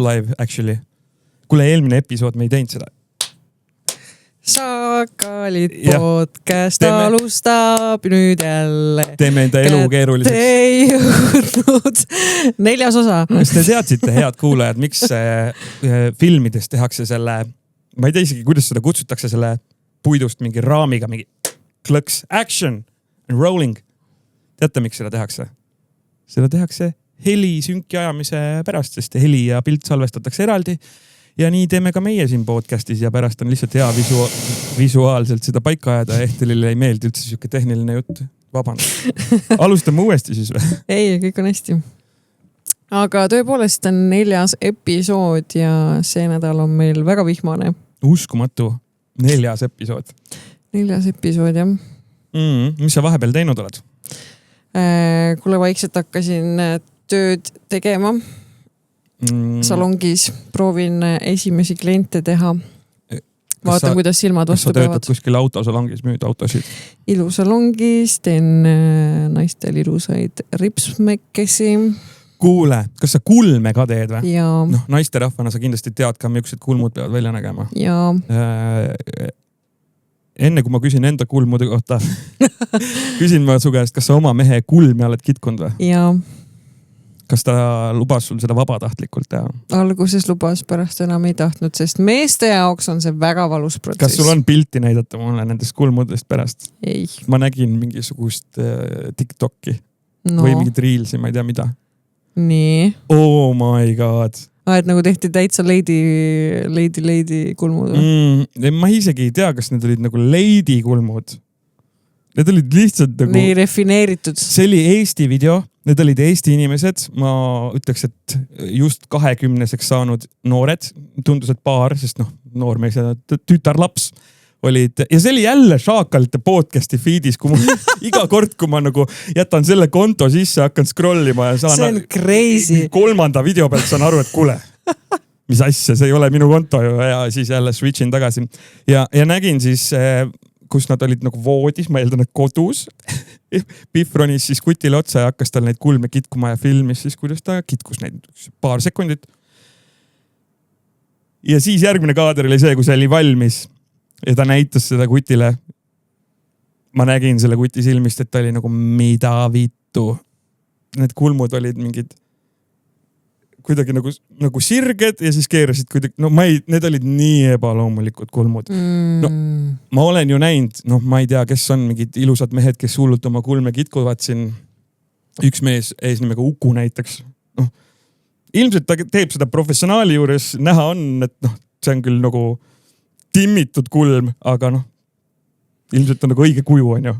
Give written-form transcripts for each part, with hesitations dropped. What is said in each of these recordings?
live actually. Kuule, eelmine episood me ei teinud seda. Šakalid podcast alustab nüüd jälle. Teeme enda elu keeruliseks. Ei jõudnud 4. osa. Kas te teadsite, head kuulajad, miks filmides tehakse selle, ma ei tea isegi, kuidas seda kutsutakse, selle puidust mingi raamiga, mingi klõks, action and rolling. Teate, miks seda tehakse? Seda tehakse heli sünki ajamise pärast, sest heli ja pilt salvestatakse eraldi. Ja nii teeme ka meie siin podcastis ja pärast on lihtsalt hea visuaalselt seda paika ajada. Ehtelile ei meeldi üldse siuke tehniline jutt. Vabandust. Alustame uuesti siis või? Ei, kõik on hästi. Aga tõepoolest on 4. episood ja see nädal on meil väga vihmane. Uskumatu. 4. episood. 4. episood, jah. Mis sa vahepeal teinud oled? Kuule, vaikselt hakkasin tööd tegema. Salongis proovin esimesi kliente teha. Vaatan, kuidas silmad vastu peavad. Kas sa töötad kuskil autosalongis, müüd autosid? Ilusalongis, teen naistel ilusaid ripsmekesi. Kuule, kas sa kulme ka teed või? Ja. No, naiste rahvana sa kindlasti tead ka, millised kulmud peavad välja nägema. Ja. Enne kui ma küsin enda kulmude kohta, küsin ma su käest, kas sa oma mehe kulme oled kitkunud või? Ja. Kas ta lubas sul seda vabatahtlikult teha? Alguses lubas, pärast enam ei tahtnud, sest meeste jaoks on see väga valus protsess. Kas sul on pilti näidata mulle nendest kulmudest pärast? Ei. Ma nägin mingisugust TikTok'i või mingit reelsi, ma ei tea mida. Nii. Oh my god. Et nagu tehti täitsa lady kulmud. Ma isegi ei tea, kas need olid nagu lady kulmud. Need olid lihtsalt nagu... Nii refineeritud. See oli Eesti video. Need olid Eesti inimesed. Ma ütleks, et just 20-seks saanud noored. Tundus, et paar, sest noormees ja tütarlaps olid. Ja see oli jälle Šakalite podcasti feedis, kui ma iga kord, kui ma nagu jätan selle konto sisse, hakkan scrollima ja saan... See on crazy. 3. video pealt saan aru, et kuule, mis asja, see ei ole minu konto ju. Ja siis jälle switchin tagasi. Ja nägin siis... kus nad olid nagu voodis, ma eeldan, et kodus. Pihv ronis siis kutile otsa ja hakkas tal neid kulme kitkuma ja filmis siis, kuidas ta kitkus neid paar sekundit. Ja siis järgmine kaader oli see, kui see oli valmis ja ta näitas seda kutile. Ma nägin selle kuti silmist, et ta oli nagu mida vittu. Need kulmud olid mingid kuidagi nagu sirged ja siis keerasid kuidagi, need olid nii ebaloomulikud kulmud. Ma olen ju näinud, ma ei tea, kes on mingid ilusad mehed, kes hullult oma kulme kitkuvad siin. Üks mees eesnimega Uku näiteks. Ilmselt ta teeb seda professionaali juures, näha on, et see on küll nagu timmitud kulm, aga ilmselt on nagu õige kuju, on ju.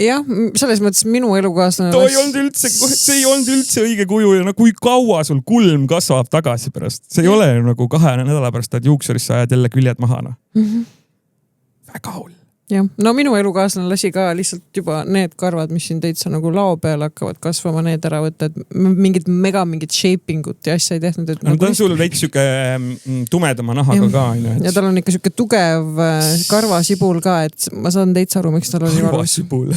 Jah, selles mõttes minu elukaaslane... See ei olnud üldse õige kuju ja kui kaua sul kulm kasvab tagasi pärast. See ei ole nagu 2 nädala pärast, et juuksurisse ajad jälle küljed mahana. Väga hull. Jah, minu elukaaslane lasi ka lihtsalt juba need karvad, mis siin täitsa nagu lao peal hakkavad kasvama, need ära võtta, et mingit shapingut ja asja ei tehnud. Ta on sul veits siuke tumedama nahaga ka. Ja tal on ikka siuke tugev karvasibul ka, et ma saan täitsa aru, miks tal oli valus. Karvasibul.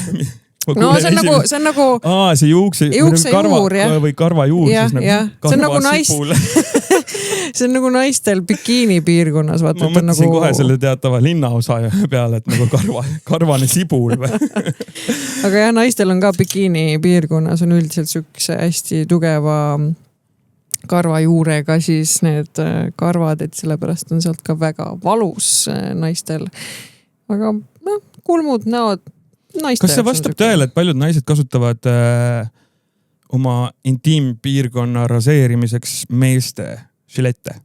See on nagu... see juukse juur, jah. Või karvajuur. See on nagu see on nagu naistel bikiini piirkonnas. Ma mõtlesin kohe selle teatava linnaosa peale, et nagu karvane sibul. Aga jah, naistel on ka bikiini piirkonnas on üldiselt siukse hästi tugeva karvajuurega siis need karvad, et sellepärast on sealt ka väga valus naistel. Aga kulmud, näod naistel. Kas see vastab tõele, et paljud naised kasutavad oma intiimpiirkonna raseerimiseks meeste žilette?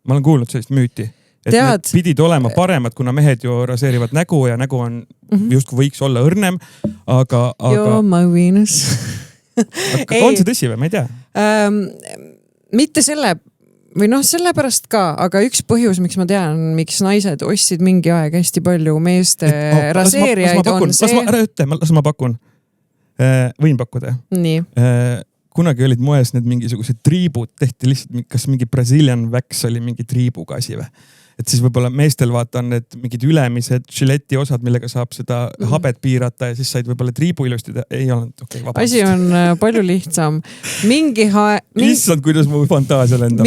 Ma olen kuulnud sellist müüti, et need pidid olema paremad, kuna mehed ju raseerivad nägu ja nägu on justkui võiks olla õrnem, aga... Joo, my Venus. On see tõsi või? Ma ei tea. Mitte sellepärast ka, aga üks põhjus, miks ma tean, miks naised ostsid mingi aeg hästi palju meeste raseerijaid on see... Las ma pakun. Võin pakkuda. Nii. kunagi olid moes need mingisugused triibud, tehti lihtsalt, kas mingi Brazilian wax oli mingi triibukasi või? Et siis võib-olla meestel vaata on need mingid ülemised žileti osad, millega saab seda habet piirata ja siis said võib-olla triibu ilusti ei olnud. Okay, asi on palju lihtsam. Issand, kuidas mu fantaasia lendab.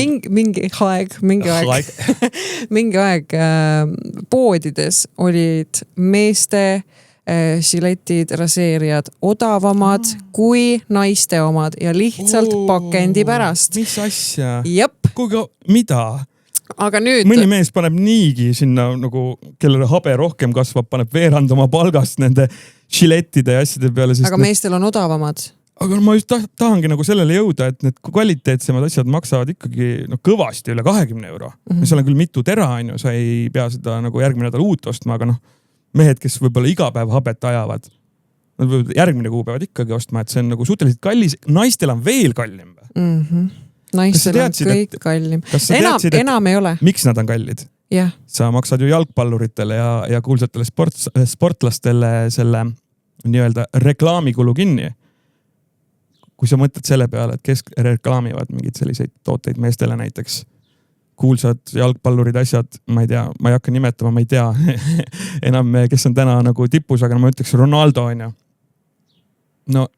Mingi aeg poodides olid meeste žiletid, raseerijad odavamad kui naiste omad ja lihtsalt pakendi pärast. Mis asja? Jep. Kuga, mida? Aga nüüd... Mõni mees paneb niigi sinna, nagu, kellele habe rohkem kasvab, paneb veerand oma palgast nende žiletide ja asjade peale. Aga meestel on odavamad. Aga ma just tahangi nagu sellele jõuda, et need kvaliteetsemad asjad maksavad ikkagi kõvasti üle 20 €. Mis olen küll mitu tera, sa ei pea seda nagu järgmine nädal uut ostma, aga mehed, kes võib-olla iga päev habet ajavad, nad võivad järgmine kuu peavad ikkagi ostma, et see on nagu suhteliselt kallis. Naistel on veel kallim. Naistel on kõik kallim. Enam ei ole. Miks nad on kallid? Yeah. Sa maksad ju jalgpalluritele ja kuulsatele sportlastele selle nii-öelda reklaamikulu kinni. Kui sa mõtled selle peale, et kes reklaamivad mingid selliseid tooteid meestele näiteks, kuulsad jalgpallurid asjad, ma ei tea, ma ei hakka nimetama, ma ei tea enam, kes on täna nagu tipus, aga ma ütleks Ronaldo on ju. No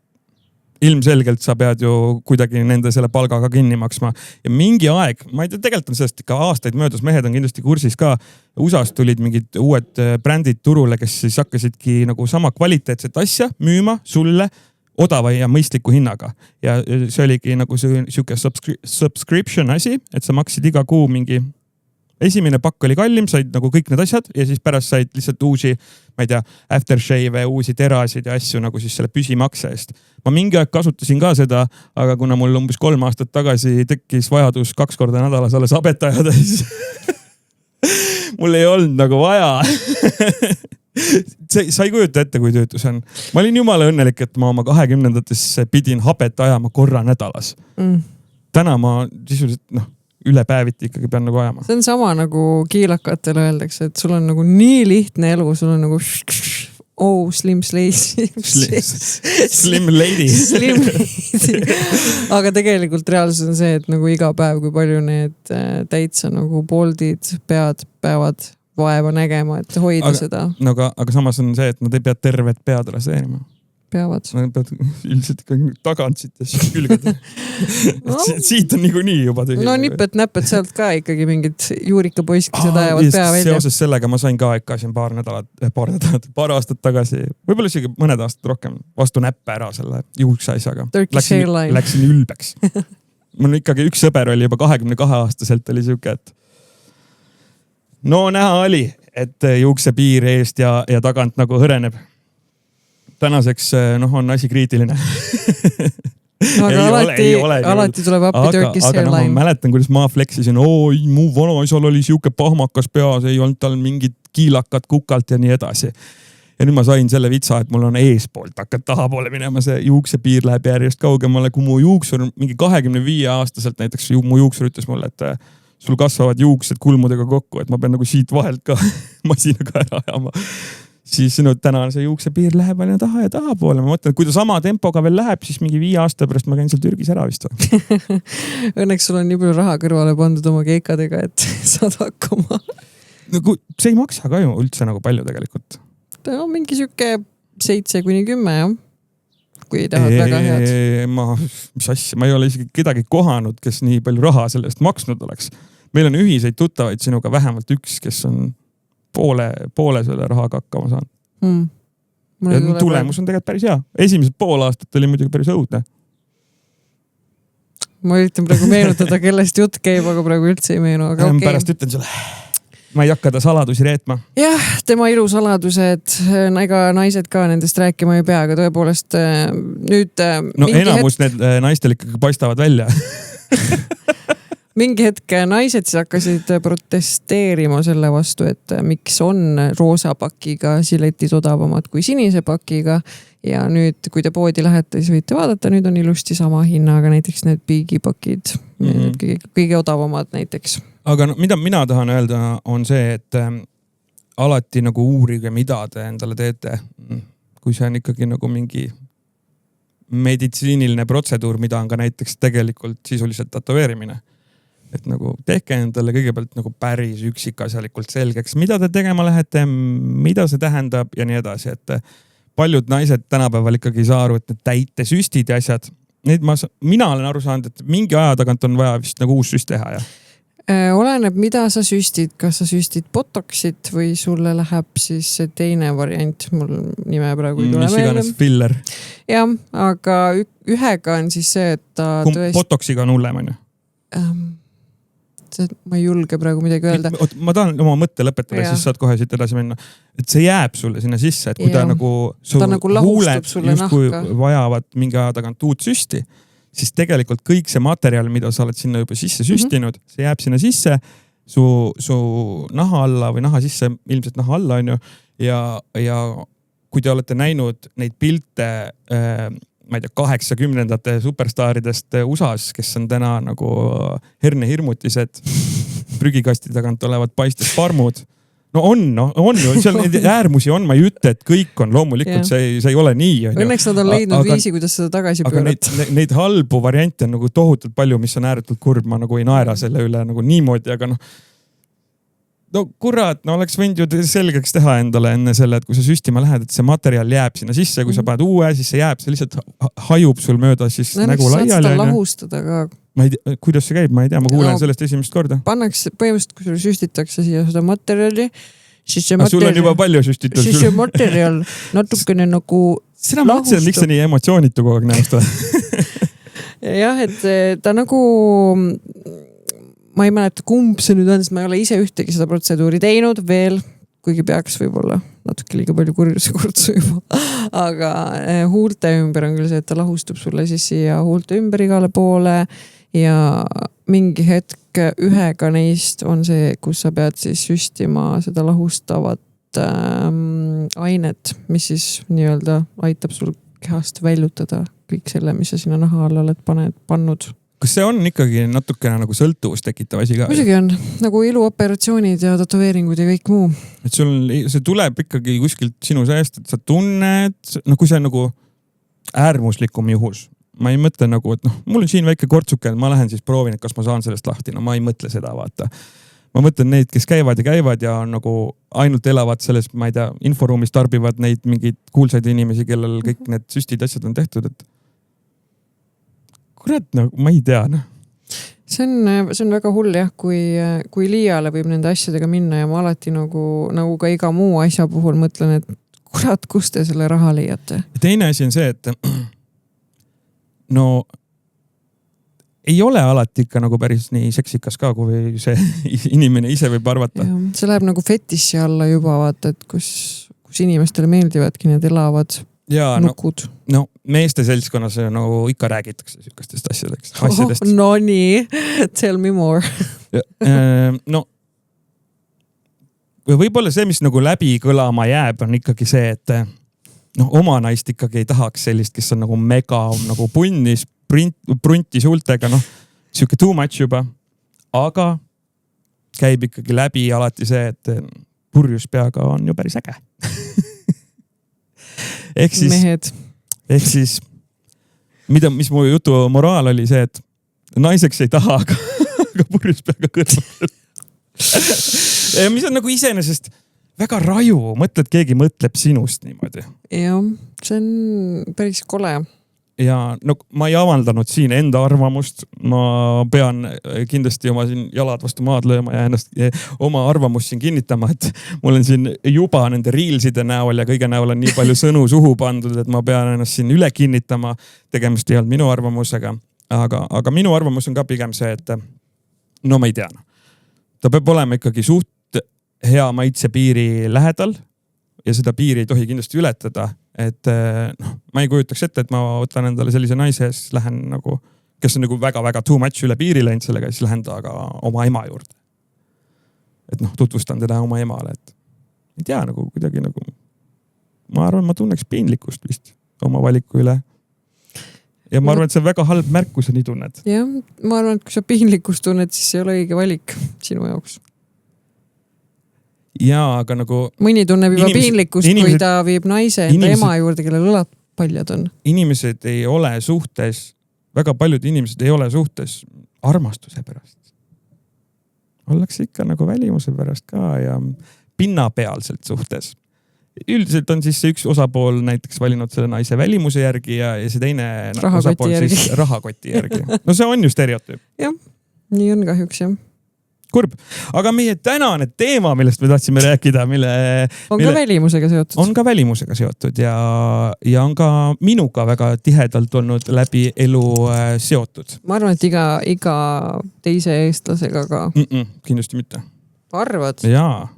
ilmselgelt sa pead ju kuidagi nende selle palgaga kinni maksma. Ja mingi aeg, ma ei tea, tegelikult on sellest ikka aastaid möödas, mehed on kindlasti kursis ka. USA-st tulid mingid uued brändid turule, kes siis hakkasidki nagu sama kvaliteetset asja müüma sulle odava ja mõistliku hinnaga. Ja see oligi nagu siuke subscription asi, et sa maksid iga kuu mingi... Esimene pakk oli kallim, said nagu kõik need asjad ja siis pärast said lihtsalt uusi, ma ei tea, aftershave, uusi terasid ja asju nagu siis selle püsimakse eest. Ma mingi aeg kasutasin ka seda, aga kuna mul umbes 3 aastat tagasi tekkis vajadus 2 korda nädalas alles habet ajada, siis mul ei olnud nagu vaja. Sa ei kujuta ette, kui töötus on. Ma olin jumala õnnelik, et ma oma 20-ndates pidin habet ajama korra nädalas. Täna ma sisuliselt, üle päeviti ikkagi pean nagu ajama. See on sama nagu kiilakatele öeldakse, et sul on nagu nii lihtne elu, sul on nagu slim lady. Aga tegelikult reaalsus on see, et nagu iga päev, kui palju need täitsa nagu poldid peavad vaeva nägema, et hoida seda. Aga samas on see, et nad ei pea tervet pead raseerima. Peavad. Nad peavad üldiselt ikkagi tagant siit ja siis külged. Siit on niikuinii juba tühi. No nipet-näpet sealt ka ikkagi mingid juurikapoiskised ajavad pea välja. Seoses sellega ma sain ka ikka siin paar aastat tagasi, võib-olla isegi mõned aastad rohkem vastu näppe ära selle juukse asjaga. Läksin ülbeks. Mul ikkagi üks sõber oli juba 22-aastaselt oli siuke, et no näha oli, et juukse piir eest ja tagant nagu hõreneb. Tänaseks on asi kriitiline. Aga alati tuleb appi Turkish Airline. Ma mäletan, kuidas ma fleksisin, mu vanaisal oli siuke pahmakas peas, ei olnud tal mingid kiilakad kukalt ja nii edasi. Ja nüüd ma sain selle vitsa, et mul on eespoolt hakkad tahapoole minema, see juuksepiir läheb järjest kaugemale, kui mu juuksur mingi 25-aastaselt näiteks mu juuksur ütles mulle, et sul kasvavad juuksed kulmudega kokku, et ma pean nagu siit vahelt ka masinaga ära ajama. Siis täna see juuksepiir läheb aina taha ja tahapoole. Ma mõtlen, et kui ta sama tempoga veel läheb, siis mingi 5 aasta pärast ma käin seal Türgis ära vist. Õnneks sul on nii palju raha kõrvale pandud oma keikadega, et saad hakkama. See ei maksa ka ju üldse nagu palju tegelikult. No mingi siuke 7-10, jah. Kui tahad väga head. Mis asja, ma ei ole isegi kedagi kohanud, kes nii palju raha sellest maksnud oleks. Meil on ühiseid tuttavaid sinuga vähemalt üks, kes on poole selle rahaga hakkama saanud. Tulemus on tegelikult päris hea. Esimesed pool aastat oli muidugi päris õudne. Ma üritan praegu meenutada, kellest jutt käib, aga praegu üldse ei meenu. Aga okay. Pärast ütlen sulle. Ma ei hakka ta saladusi reetma. Jah, tema ilusaladused, ega naised ka nendest rääkima ei pea, aga tõepoolest nüüd... No enamus need naistel ikkagi paistavad välja. Mingi hetk naised siis hakkasid protesteerima selle vastu, et miks on roosa pakiga žiletid odavamad kui sinise pakiga. Ja nüüd, kui te poodi lähete, siis võite vaadata, nüüd on ilusti sama hinnaga näiteks need piigipakid, kõige odavamad näiteks. Aga mida mina tahan öelda on see, et alati nagu uurige, mida te endale teete. Kui see on ikkagi nagu mingi meditsiiniline protseduur, mida on ka näiteks tegelikult sisuliselt tatoveerimine. Et nagu tehke endale kõigepealt nagu päris üksikasjalikult selgeks, mida te tegema lähete, mida see tähendab ja nii edasi, et paljud naised tänapäeval ikkagi ei saa aru, et need täitesüstid ja asjad, mina olen aru saanud, et mingi aja tagant on vaja vist nagu uus süst teha ja. Oleneb, mida sa süstid, kas sa süstid botoxit või sulle läheb siis see teine variant, mul nime praegu ei tule mis iganes filler. Jah, aga ühega on siis see, et ta Botoxiga on hullem, on ju? Ma ei julge praegu midagi öelda. Ma tahan oma mõtte lõpetada, siis saad kohe siit edasi minna. Et see jääb sulle sinna sisse, et kui ta nagu huuled justkui vajavad mingi aja tagant uut süsti, siis tegelikult kõik see materjal, mida sa oled sinna juba sisse süstinud, see jääb sinna sisse su naha alla või naha sisse, ilmselt naha alla on ju. Ja kui te olete näinud neid pilte, ma ei tea, 80-ndate superstaaridest USA-s, kes on täna nagu hernehirmutised, prügikasti tagant olevad paistes parmud. No on ju, seal neid äärmusi on, ma ei ütle, et kõik on loomulikult, see ei ole nii. Õnneks nad on leidnud viisi, kuidas seda tagasi pöörata. Aga neid halbu variante on nagu tohutult palju, mis on ääretult kurb, ma nagu ei naera selle üle nagu niimoodi, aga no kurat, oleks võinud ju selgeks teha endale enne selle, et kui sa süstima lähed, et see materjal jääb sinna sisse, kui sa paned uue, siis see jääb, see lihtsalt hajub sul mööda siis nägu laiali. Saad seda lahustada ka. Ma ei tea, kuidas see käib, ma ei tea, ma kuulen sellest esimest korda. Pannakse põhimõtteliselt, kui sul süstitakse siia seda materjali, siis see sul on juba palju süstitud. Siis see materjal natukene nagu seda ma mõtlesin, miks see nii emotsioonitu kogu aeg näemast. Jah, et ta nagu ma ei mäleta, kumb see nüüd on, sest ma ei ole ise ühtegi seda protseduuri teinud veel, kuigi peaks võib-olla natuke liiga palju kurjuse juba. Aga huulte ümber on küll see, et ta lahustub sulle siis siia huulte ümber igale poole ja mingi hetk ühega neist on see, kus sa pead siis süstima seda lahustavat ainet, mis siis nii-öelda aitab sul kehast väljutada kõik selle, mis sa sinna naha alla oled pannud. Kas see on ikkagi natukene nagu sõltuvust tekitav asi ka? Muidugi on, nagu iluoperatsioonid ja tatoveeringud ja kõik muu. Et see tuleb ikkagi kuskilt sinu seest, et sa tunned, kui see on nagu äärmuslikum juhus. Ma ei mõtle nagu, et mul on siin väike kortsuke, ma lähen siis proovin, et kas ma saan sellest lahti. No ma ei mõtle seda, vaata. Ma mõtlen neid, kes käivad ja on nagu ainult elavad selles, ma ei tea, inforuumis tarbivad neid mingeid kuulsaid inimesi, kellel kõik need süstid asjad on tehtud, et kurat, ma ei tea. See on väga hull jah, kui liiale võib nende asjadega minna ja ma alati nagu ka iga muu asja puhul mõtlen, et kurat, kus te selle raha leiate? Teine asi on see, et ei ole alati ikka nagu päris nii seksikas ka, kui see inimene ise võib arvata. Ja, see läheb nagu fetissi alla juba, vaata, et kus inimestele meeldivadki need elavad nukud. No meeste seltskonnas nagu ikka räägitakse sükastest asjadest. No nii, tell me more. Võib-olla see, mis nagu läbi kõlama jääb, on ikkagi see, et oma naist ikkagi ei tahaks sellist, kes on nagu mega nagu punnis, prunti sultega, siuke too much juba. Aga käib ikkagi läbi alati see, et purjus peaga on ju päris äge. Ehk siis, mis mu jutu moraal oli see, et naiseks ei taha, aga purjus peaga kõrval. Mis on nagu iseenesest väga raju, mõtled, keegi mõtleb sinust niimoodi. Jah, see on päris kole. Ja ma ei avaldanud siin enda arvamust, ma pean kindlasti oma siin jalad vastu maad lööma ja ennast oma arvamust siin kinnitama, et mul on siin juba nende reelside näol ja kõige näol on nii palju sõnu suhu pandud, et ma pean ennast siin üle kinnitama, tegemist ei olnud minu arvamusega, aga minu arvamus on ka pigem see, et ma ei tea. Ta peab olema ikkagi suht hea maitse piiri lähedal ja seda piiri ei tohi kindlasti ületada. Et ma ei kujutaks ette, et ma võtan endale sellise naise, siis lähen nagu, kes on nagu väga-väga too much üle piiri läinud sellega, siis lähen ta aga oma ema juurde. Et tutvustan teda oma emale, et ei tea nagu kuidagi nagu, ma arvan, ma tunneks piinlikkust vist oma valiku üle. Ja ma arvan, et see on väga halb märk, kui sa nii tunned. Jah, ma arvan, et kui sa piinlikkust tunned, siis see ei ole õige valik sinu jaoks. Jaa, aga nagu mõni tunneb juba piinlikkust, kui ta viib naise enda ema juurde, kellel õlad paljad on? Inimesed ei ole suhtes, väga paljud inimesed ei ole suhtes armastuse pärast. Ollakse ikka nagu välimuse pärast ka ja pinnapealselt suhtes. Üldiselt on siis see üks osapool näiteks valinud selle naise välimuse järgi ja see teine osapool siis rahakoti järgi. No see on ju stereotüüp. Jah, nii on kahjuks jah. Kurb. Aga meie tänane teema, millest me tahtsime rääkida, ka välimusega seotud. On ka välimusega seotud ja on ka minuga väga tihedalt olnud läbi elu seotud. Ma arvan, et iga teise eestlasega ka. Kindlasti mitte. Arvad? Jaa.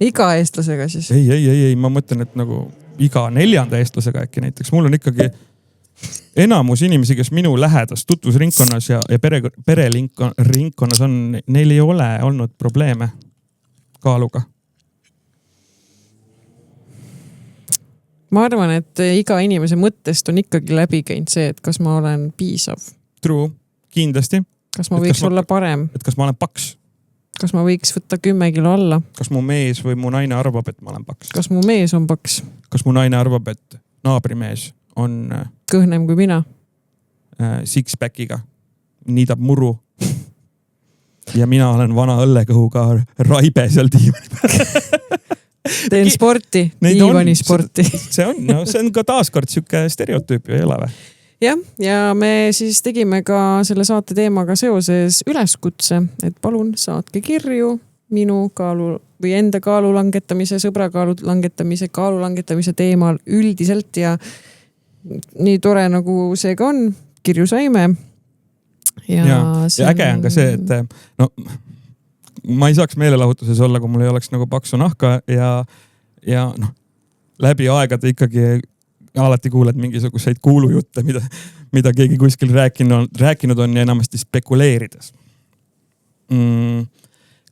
Iga eestlasega siis? Ei, ma mõtlen, et nagu iga 4. eestlasega äkki näiteks. Mul on ikkagi enamus inimesi, kes minu lähedas tutvusringkonnas ja pereringkonnas on, neil ei ole olnud probleeme kaaluga. Ma arvan, et iga inimese mõttest on ikkagi läbi käinud see, et kas ma olen piisav. True, kindlasti. Kas ma võiks olla parem? Et kas ma olen paks? Kas ma võiks võtta 10 kilo alla? Kas mu mees või mu naine arvab, et ma olen paks? Kas mu mees on paks? Kas mu naine arvab, et naabrimees on kõhnem kui mina? Six-packiga, niidab muru. Ja mina olen vana õllekõhuga raibe seal diivani peal. Teen sporti, diivani sporti. See on ka taaskord siuke stereotüüp ju ei ole või? Jah, ja me siis tegime ka selle saate teemaga seoses üleskutse, et palun saatke kirju minu kaalu või enda kaalu langetamise, sõbra kaalu langetamise teemal üldiselt ja nii tore nagu see ka on, kirju saime. Ja äge on ka see, et ma ei saaks meelelahutuses olla, kui mul ei oleks nagu paksu nahka ja läbi aegade ikkagi alati kuuled mingisuguseid kuulujutte, mida keegi kuskil rääkinud on ja enamasti spekuleerides.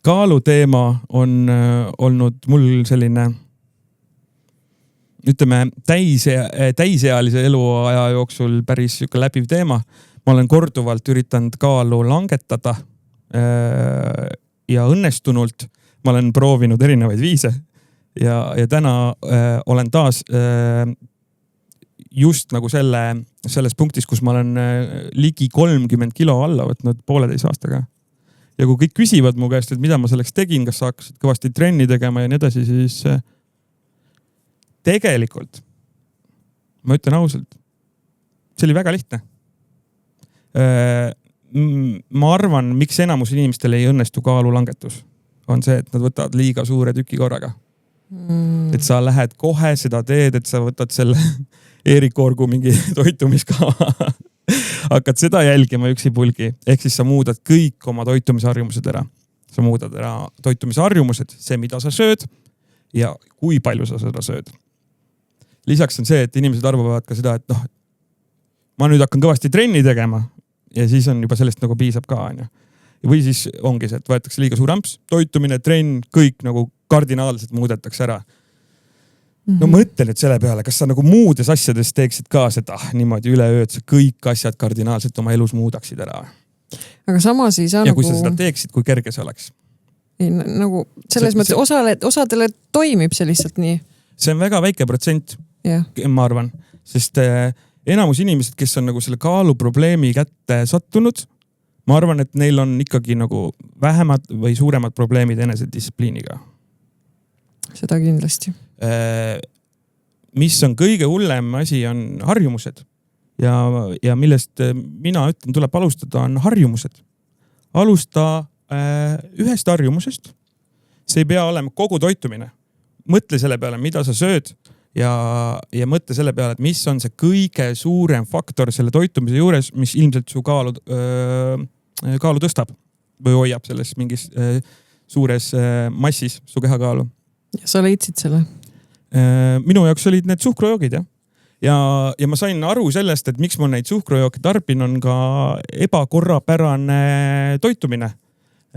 Kaalu teema on olnud mul selline, ütleme, täisealise eluaja jooksul päris läbiv teema. Ma olen korduvalt üritanud kaalu langetada ja õnnestunult. Ma olen proovinud erinevaid viise ja täna olen taas just nagu selles punktis, kus ma olen ligi 30 kilo alla võtnud 1,5 aastaga. Ja kui kõik küsivad mu käest, et mida ma selleks tegin, kas sa hakkasid kõvasti trenni tegema ja nii edasi, siis tegelikult, ma ütlen ausalt, see oli väga lihtne. Ma arvan, miks enamus inimestel ei õnnestu kaalu langetus, on see, et nad võtavad liiga suure tüki korraga. Et sa lähed kohe seda teed, et sa võtad selle Eerik Orgu mingi toitumiskava. Hakkad seda jälgima üksipulgi. Ehk siis sa muudad kõik oma toitumisharjumused ära. Sa muudad ära toitumisharjumused, see mida sa sööd ja kui palju sa seda sööd. Lisaks on see, et inimesed arvavad ka seda, et ma nüüd hakkan kõvasti trenni tegema ja siis on juba sellest nagu piisab ka. Või siis ongi see, et võetakse liiga suur amps, toitumine, trenn, kõik nagu kardinaalselt muudetakse ära. No mõtle nüüd selle peale, kas sa nagu muudes asjades teeksid ka seda niimoodi üleööd, sa kõik asjad kardinaalselt oma elus muudaksid ära. Aga samas ei saa ja kui sa seda teeksid, kui kerge see oleks? Ei, nagu selles mõttes osadele toimib see lihtsalt nii. See on väga väike protsent, ma arvan, sest enamus inimesed, kes on nagu selle kaaluprobleemi kätte sattunud, ma arvan, et neil on ikkagi nagu vähemad või suuremad probleemid enesedistsipliiniga. Seda kindlasti. Mis on kõige hullem asi, on harjumused. Ja millest mina ütlen, tuleb alustada, on harjumused. Alusta ühest harjumusest. See ei pea olema kogu toitumine. Mõtle selle peale, mida sa sööd ja mõtle selle peale, et mis on see kõige suurem faktor selle toitumise juures, mis ilmselt su kaalu tõstab või hoiab selles mingis suures massis su kehakaalu. Ja sa leidsid selle? Minu jaoks olid need suhkrujoogid, ja ma sain aru sellest, et miks ma neid suhkrujooke tarbin, on ka ebakorrapärane toitumine.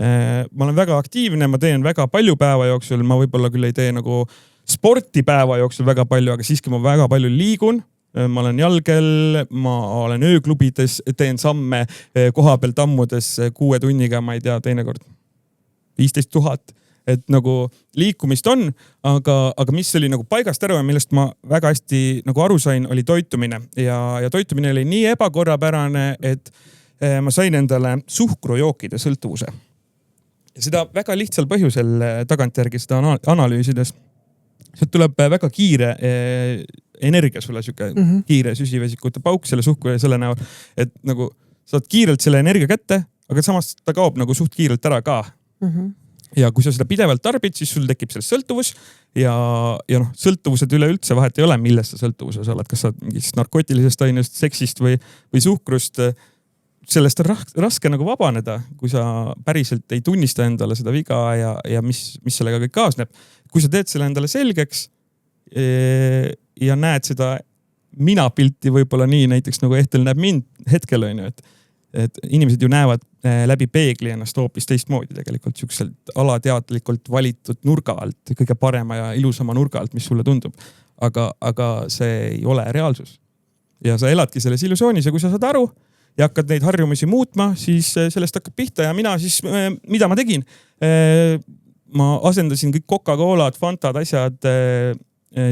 Ma olen väga aktiivne, ma teen väga palju päeva jooksul, ma võib-olla küll ei tee nagu sporti päeva jooksul väga palju, aga siiski ma väga palju liigun. Ma olen jalgel, ma olen ööklubides, teen samme koha peal tammudes 6 tunniga, ma ei tea, teinekord 15 000. et nagu liikumist on, aga mis oli nagu paigast ära ja millest ma väga hästi nagu aru sain, oli toitumine ja toitumine oli nii ebakorrapärane, et ma sain endale suhkrujookide sõltuvuse. Ja seda väga lihtsal põhjusel tagantjärgi seda analüüsides. Sealt tuleb väga kiire energia sulle, kiire süsivesikute pauk selle suhkru ja selle näol, et nagu saad kiirelt selle energia kätte, aga samas ta kaob nagu suht kiirelt ära ka. Ja kui sa seda pidevalt tarbid, siis sul tekib sellest sõltuvus ja noh, sõltuvused üleüldse vahet ei ole, millest sa sõltuvuses oled, kas sa mingist narkootilisest ainest, seksist või suhkrust. Sellest on raske nagu vabaneda, kui sa päriselt ei tunnista endale seda viga ja mis sellega kõik kaasneb. Kui sa teed selle endale selgeks ja näed seda minapilti võib-olla nii näiteks nagu Ehtel näeb mind hetkel on ju, et inimesed ju näevad läbi peegli ennast hoopis teistmoodi tegelikult siukselt alateadlikult valitud nurga alt, kõige parema ja ilusama nurga alt, mis sulle tundub. Aga see ei ole reaalsus. Ja sa eladki selles illusioonis ja kui sa saad aru ja hakkad neid harjumusi muutma, siis sellest hakkab pihta ja mina siis, mida ma tegin? Ma asendasin kõik Coca-Colad, Fantad, asjad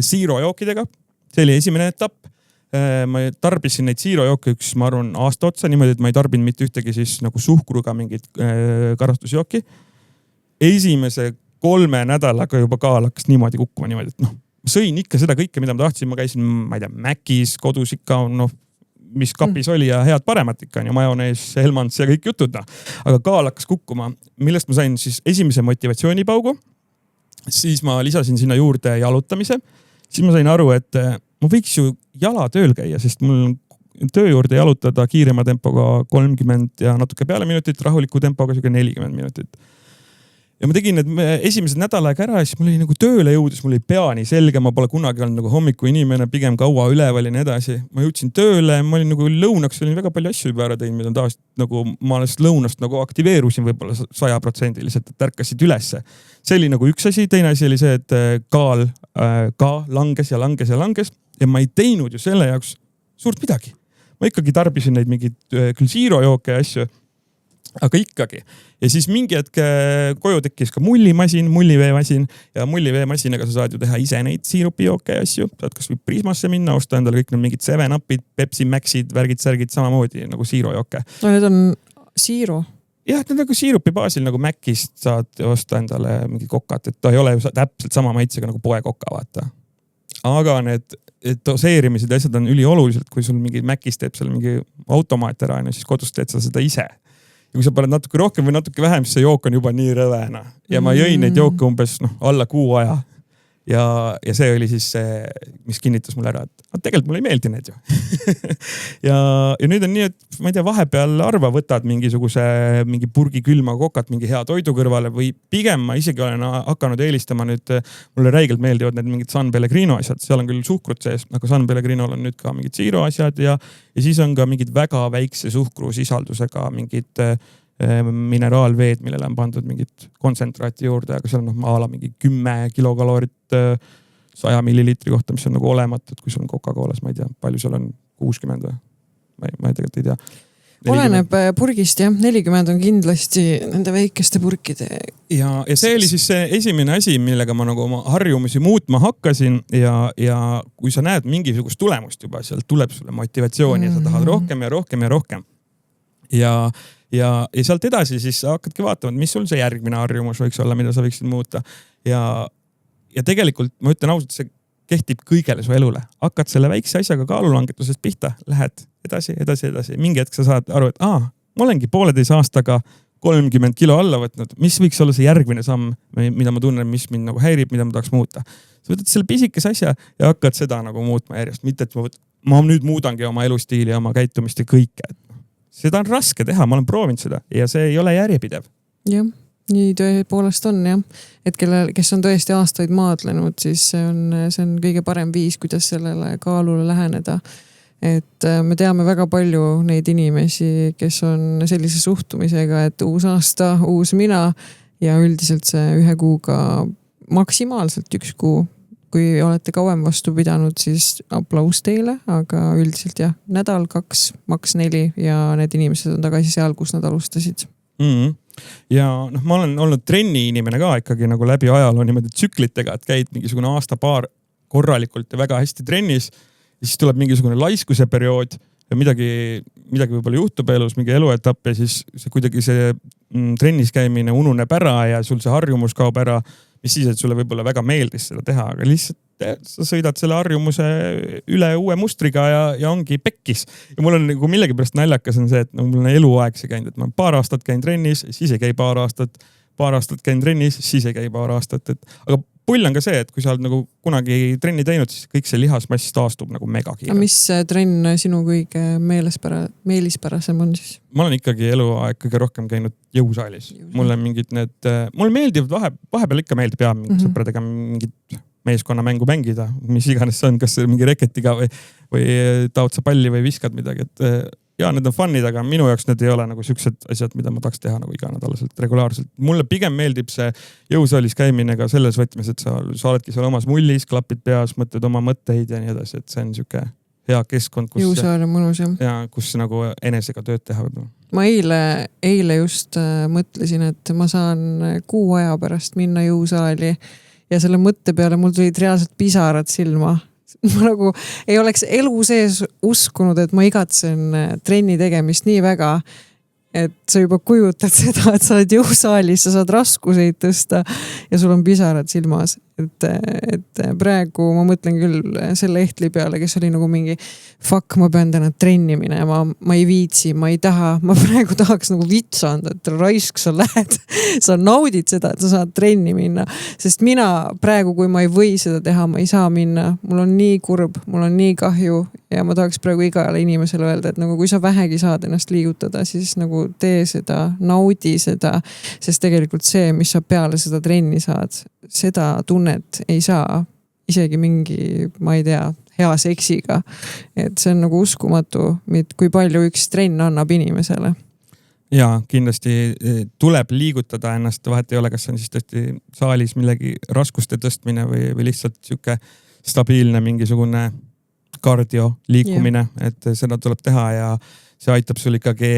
Zero jookidega. See oli esimene etapp. Ma tarbisin neid Zero jooke ma arvan aasta otsa niimoodi, et ma ei tarbinud mitte ühtegi siis nagu suhkruga mingit karastusjooki. Esimese 3 nädalaga juba kaal hakkas niimoodi kukkuma niimoodi, et sõin ikka seda kõike, mida ma tahtsin. Ma käisin, ma ei tea, Mäkis, kodus ikka, mis kapis oli ja head paremat ikka, majonees, Helmans ja kõik jutud. Aga kaal hakkas kukkuma, millest ma sain siis esimese motivatsioonipaugu. Siis ma lisasin sinna juurde jalutamise. Siis ma sain aru, et ma võiks ju jala tööl käia, sest mul töö juurde jalutada kiirema tempoga 30 ja natuke peale minutit, rahuliku tempoga 40 minutit. Ja ma tegin need esimesed nädal aega ära ja siis mul oli nagu tööle jõudes, mul oli pea nii selge, ma pole kunagi olnud nagu hommiku inimene, pigem kaua üleval ja nii edasi. Ma jõudsin tööle, ma olin nagu lõunaks, olin väga palju asju juba ära teinud, mida taas nagu ma alles lõunast nagu aktiveerusin võib-olla 100%, et ärkasid ülesse. See oli nagu üks asi, teine asi oli see, et kaal ka langes ja langes ja langes ja ma ei teinud ju selle jaoks suurt midagi. Ma ikkagi tarbisin neid mingid küll Zero jooke ja asju, aga ikkagi. Ja siis mingi hetk koju tekkis ka mulliveemasin ja mulliveemasinaga sa saad ju teha ise neid siirupijooke ja asju. Saad kas või Prismasse minna, osta endale kõik need mingid 7-upid, Pepsi Maxid, värgid-särgid samamoodi nagu Zero jooke. No need on Zero? Jah, need nagu siirupi baasil nagu Mäkist saad osta endale mingi kokat, et ta ei ole ju täpselt sama maitsega nagu poekoka, vaata. Aga need doseerimised ja asjad on ülioluliselt, kui sul mingi Mäkis teeb seal mingi automaat ära, siis kodus teed sa seda ise. Ja kui sa paned natuke rohkem või natuke vähem, siis see jook on juba nii rõvena. Ja ma jõin neid jooke umbes alla 6 aja. Ja see oli siis see, mis kinnitas mulle ära, et tegelikult mulle ei meeldi need ju. ja nüüd on nii, et ma ei tea, vahepeal arva võtad mingi purgi külma kokat mingi hea toidu kõrvale või pigem ma isegi olen hakanud eelistama nüüd, mulle räigelt meeldivad need mingid San Pellegrino asjad, seal on küll suhkrut sees, aga San Pellegrinol on nüüd ka mingid Zero asjad ja siis on ka mingid väga väikse suhkrusisaldusega mingid mineraalveed, millele on pandud mingid kontsentraati juurde, aga seal on maala mingi 10 kilokaloorit 100 millilitri kohta, mis on nagu olematud, kui sul on Coca-Colas, ma ei tea, palju seal on 60 või? Ma tegelikult ei tea. 40. Oleneb purgist, jah. 40 on kindlasti nende väikeste purkide. Ja see oli siis see esimene asi, millega ma nagu oma harjumusi muutma hakkasin ja kui sa näed mingisugust tulemust juba, seal tuleb sulle motivatsiooni ja sa tahad rohkem ja rohkem ja rohkem. Ja sealt edasi siis sa hakkadki vaatama, mis sul see järgmine harjumus võiks olla, mida sa võiksid muuta. Ja tegelikult ma ütlen ausalt, see kehtib kõigele su elule. Hakkad selle väikse asjaga kaalulangetusest pihta, lähed edasi. Mingi hetk sa saad aru, et ma olengi 1,5 aastaga 30 kilo alla võtnud. Mis võiks olla see järgmine samm, mida ma tunnen, mis mind nagu häirib, mida ma tahaks muuta. Sa võtad selle pisikese asja ja hakkad seda nagu muutma järjest. Mitte, et ma nüüd muudangi oma elustiili ja oma käitumist ja kõike. Seda on raske teha, ma olen proovinud seda ja see ei ole järjepidev. Jah, nii tõepoolest on jah. Et kes on tõesti aastaid maadlenud, siis see on kõige parem viis, kuidas sellele kaalule läheneda. Et me teame väga palju neid inimesi, kes on sellise suhtumisega, et uus aasta, uus mina ja üldiselt see 1 kuuga maksimaalselt 1 kuu. Kui olete kauem vastu pidanud, siis aplaus teile, aga üldiselt jah, nädal, 2, maks 4 ja need inimesed on tagasi seal, kus nad alustasid. ja noh, ma olen olnud trenni inimene ka ikkagi nagu läbi ajaloo niimoodi tsüklitega, et käid mingisugune aasta-paar korralikult ja väga hästi trennis. Ja siis tuleb mingisugune laiskuse periood ja midagi võib-olla juhtub elus, mingi eluetapp ja siis kuidagi see trennis käimine ununeb ära ja sul see harjumus kaob ära. Mis siis, et sulle võib-olla väga meeldis seda teha, aga lihtsalt sa sõidad selle harjumuse üle uue mustriga ja ongi pekkis. Ja mul on nagu millegipärast naljakas on see, et mul on eluaeg see käinud, et ma paar aastat käin trennis, siis ei käi paar aastat käin trennis, siis ei käi paar aastat. Aga pull on ka see, et kui sa oled nagu kunagi trenni teinud, siis kõik see lihasmass taastub nagu megakiirelt. Mis trenn sinu kõige meelispärasem on siis? Ma olen ikkagi eluaeg kõige rohkem käinud jõusaalis. Mulle mingid mulle meeldivad vahepeal ikka meeldib sõpradega mingid meeskonnamängu mängida, mis iganes see on, kas mingi reketiga või taod sa palli või viskad midagi, et ja need on fun'id, aga minu jaoks need ei ole nagu siuksed asjad, mida ma tahaks teha nagu iganädalaselt, regulaarselt. Mulle pigem meeldib see jõusaalis käimine ka selles võtmes, et sa oledki seal omas mullis, klapid peas, mõtled oma mõtteid ja nii edasi, et see on siuke hea keskkond, jõusaal on mõnus, jah. Ja kus nagu enesega tööd teha võib-olla. Ma eile just mõtlesin, et ma saan 6 aja pärast minna jõusaali ja selle mõtte peale mul tulid reaalselt pisarad silma. Ma nagu ei oleks elu sees uskunud, et ma igatsen trenni tegemist nii väga, et sa juba kujutad seda, et sa oled jõusaalis, sa saad raskuseid tõsta ja sul on pisarad silmas. Et praegu ma mõtlen küll selle ehtli peale, kes oli nagu mingi fuck, ma pean täna trenni minema, ma ei viitsi, ma ei taha, ma praegu tahaks nagu vitsa anda, et raisk sa lähed, sa naudid seda, et sa saad trenni minna, sest mina praegu, kui ma ei või seda teha, ma ei saa minna, mul on nii kurb, mul on nii kahju ja ma tahaks praegu igale inimesele öelda, et nagu kui sa vähegi saad ennast liigutada, siis nagu tee seda, naudi seda, sest tegelikult see, mis sa peale seda trenni saad, seda tunnet ei saa isegi mingi, ma ei tea, hea seksiga. Et see on nagu uskumatu, kui palju üks trenn annab inimesele. Ja kindlasti tuleb liigutada ennast, vahet ei ole, kas on siis tõesti saalis millegi raskuste tõstmine või lihtsalt siuke stabiilne mingisugune kardio liikumine, et seda tuleb teha ja see aitab sul ikkagi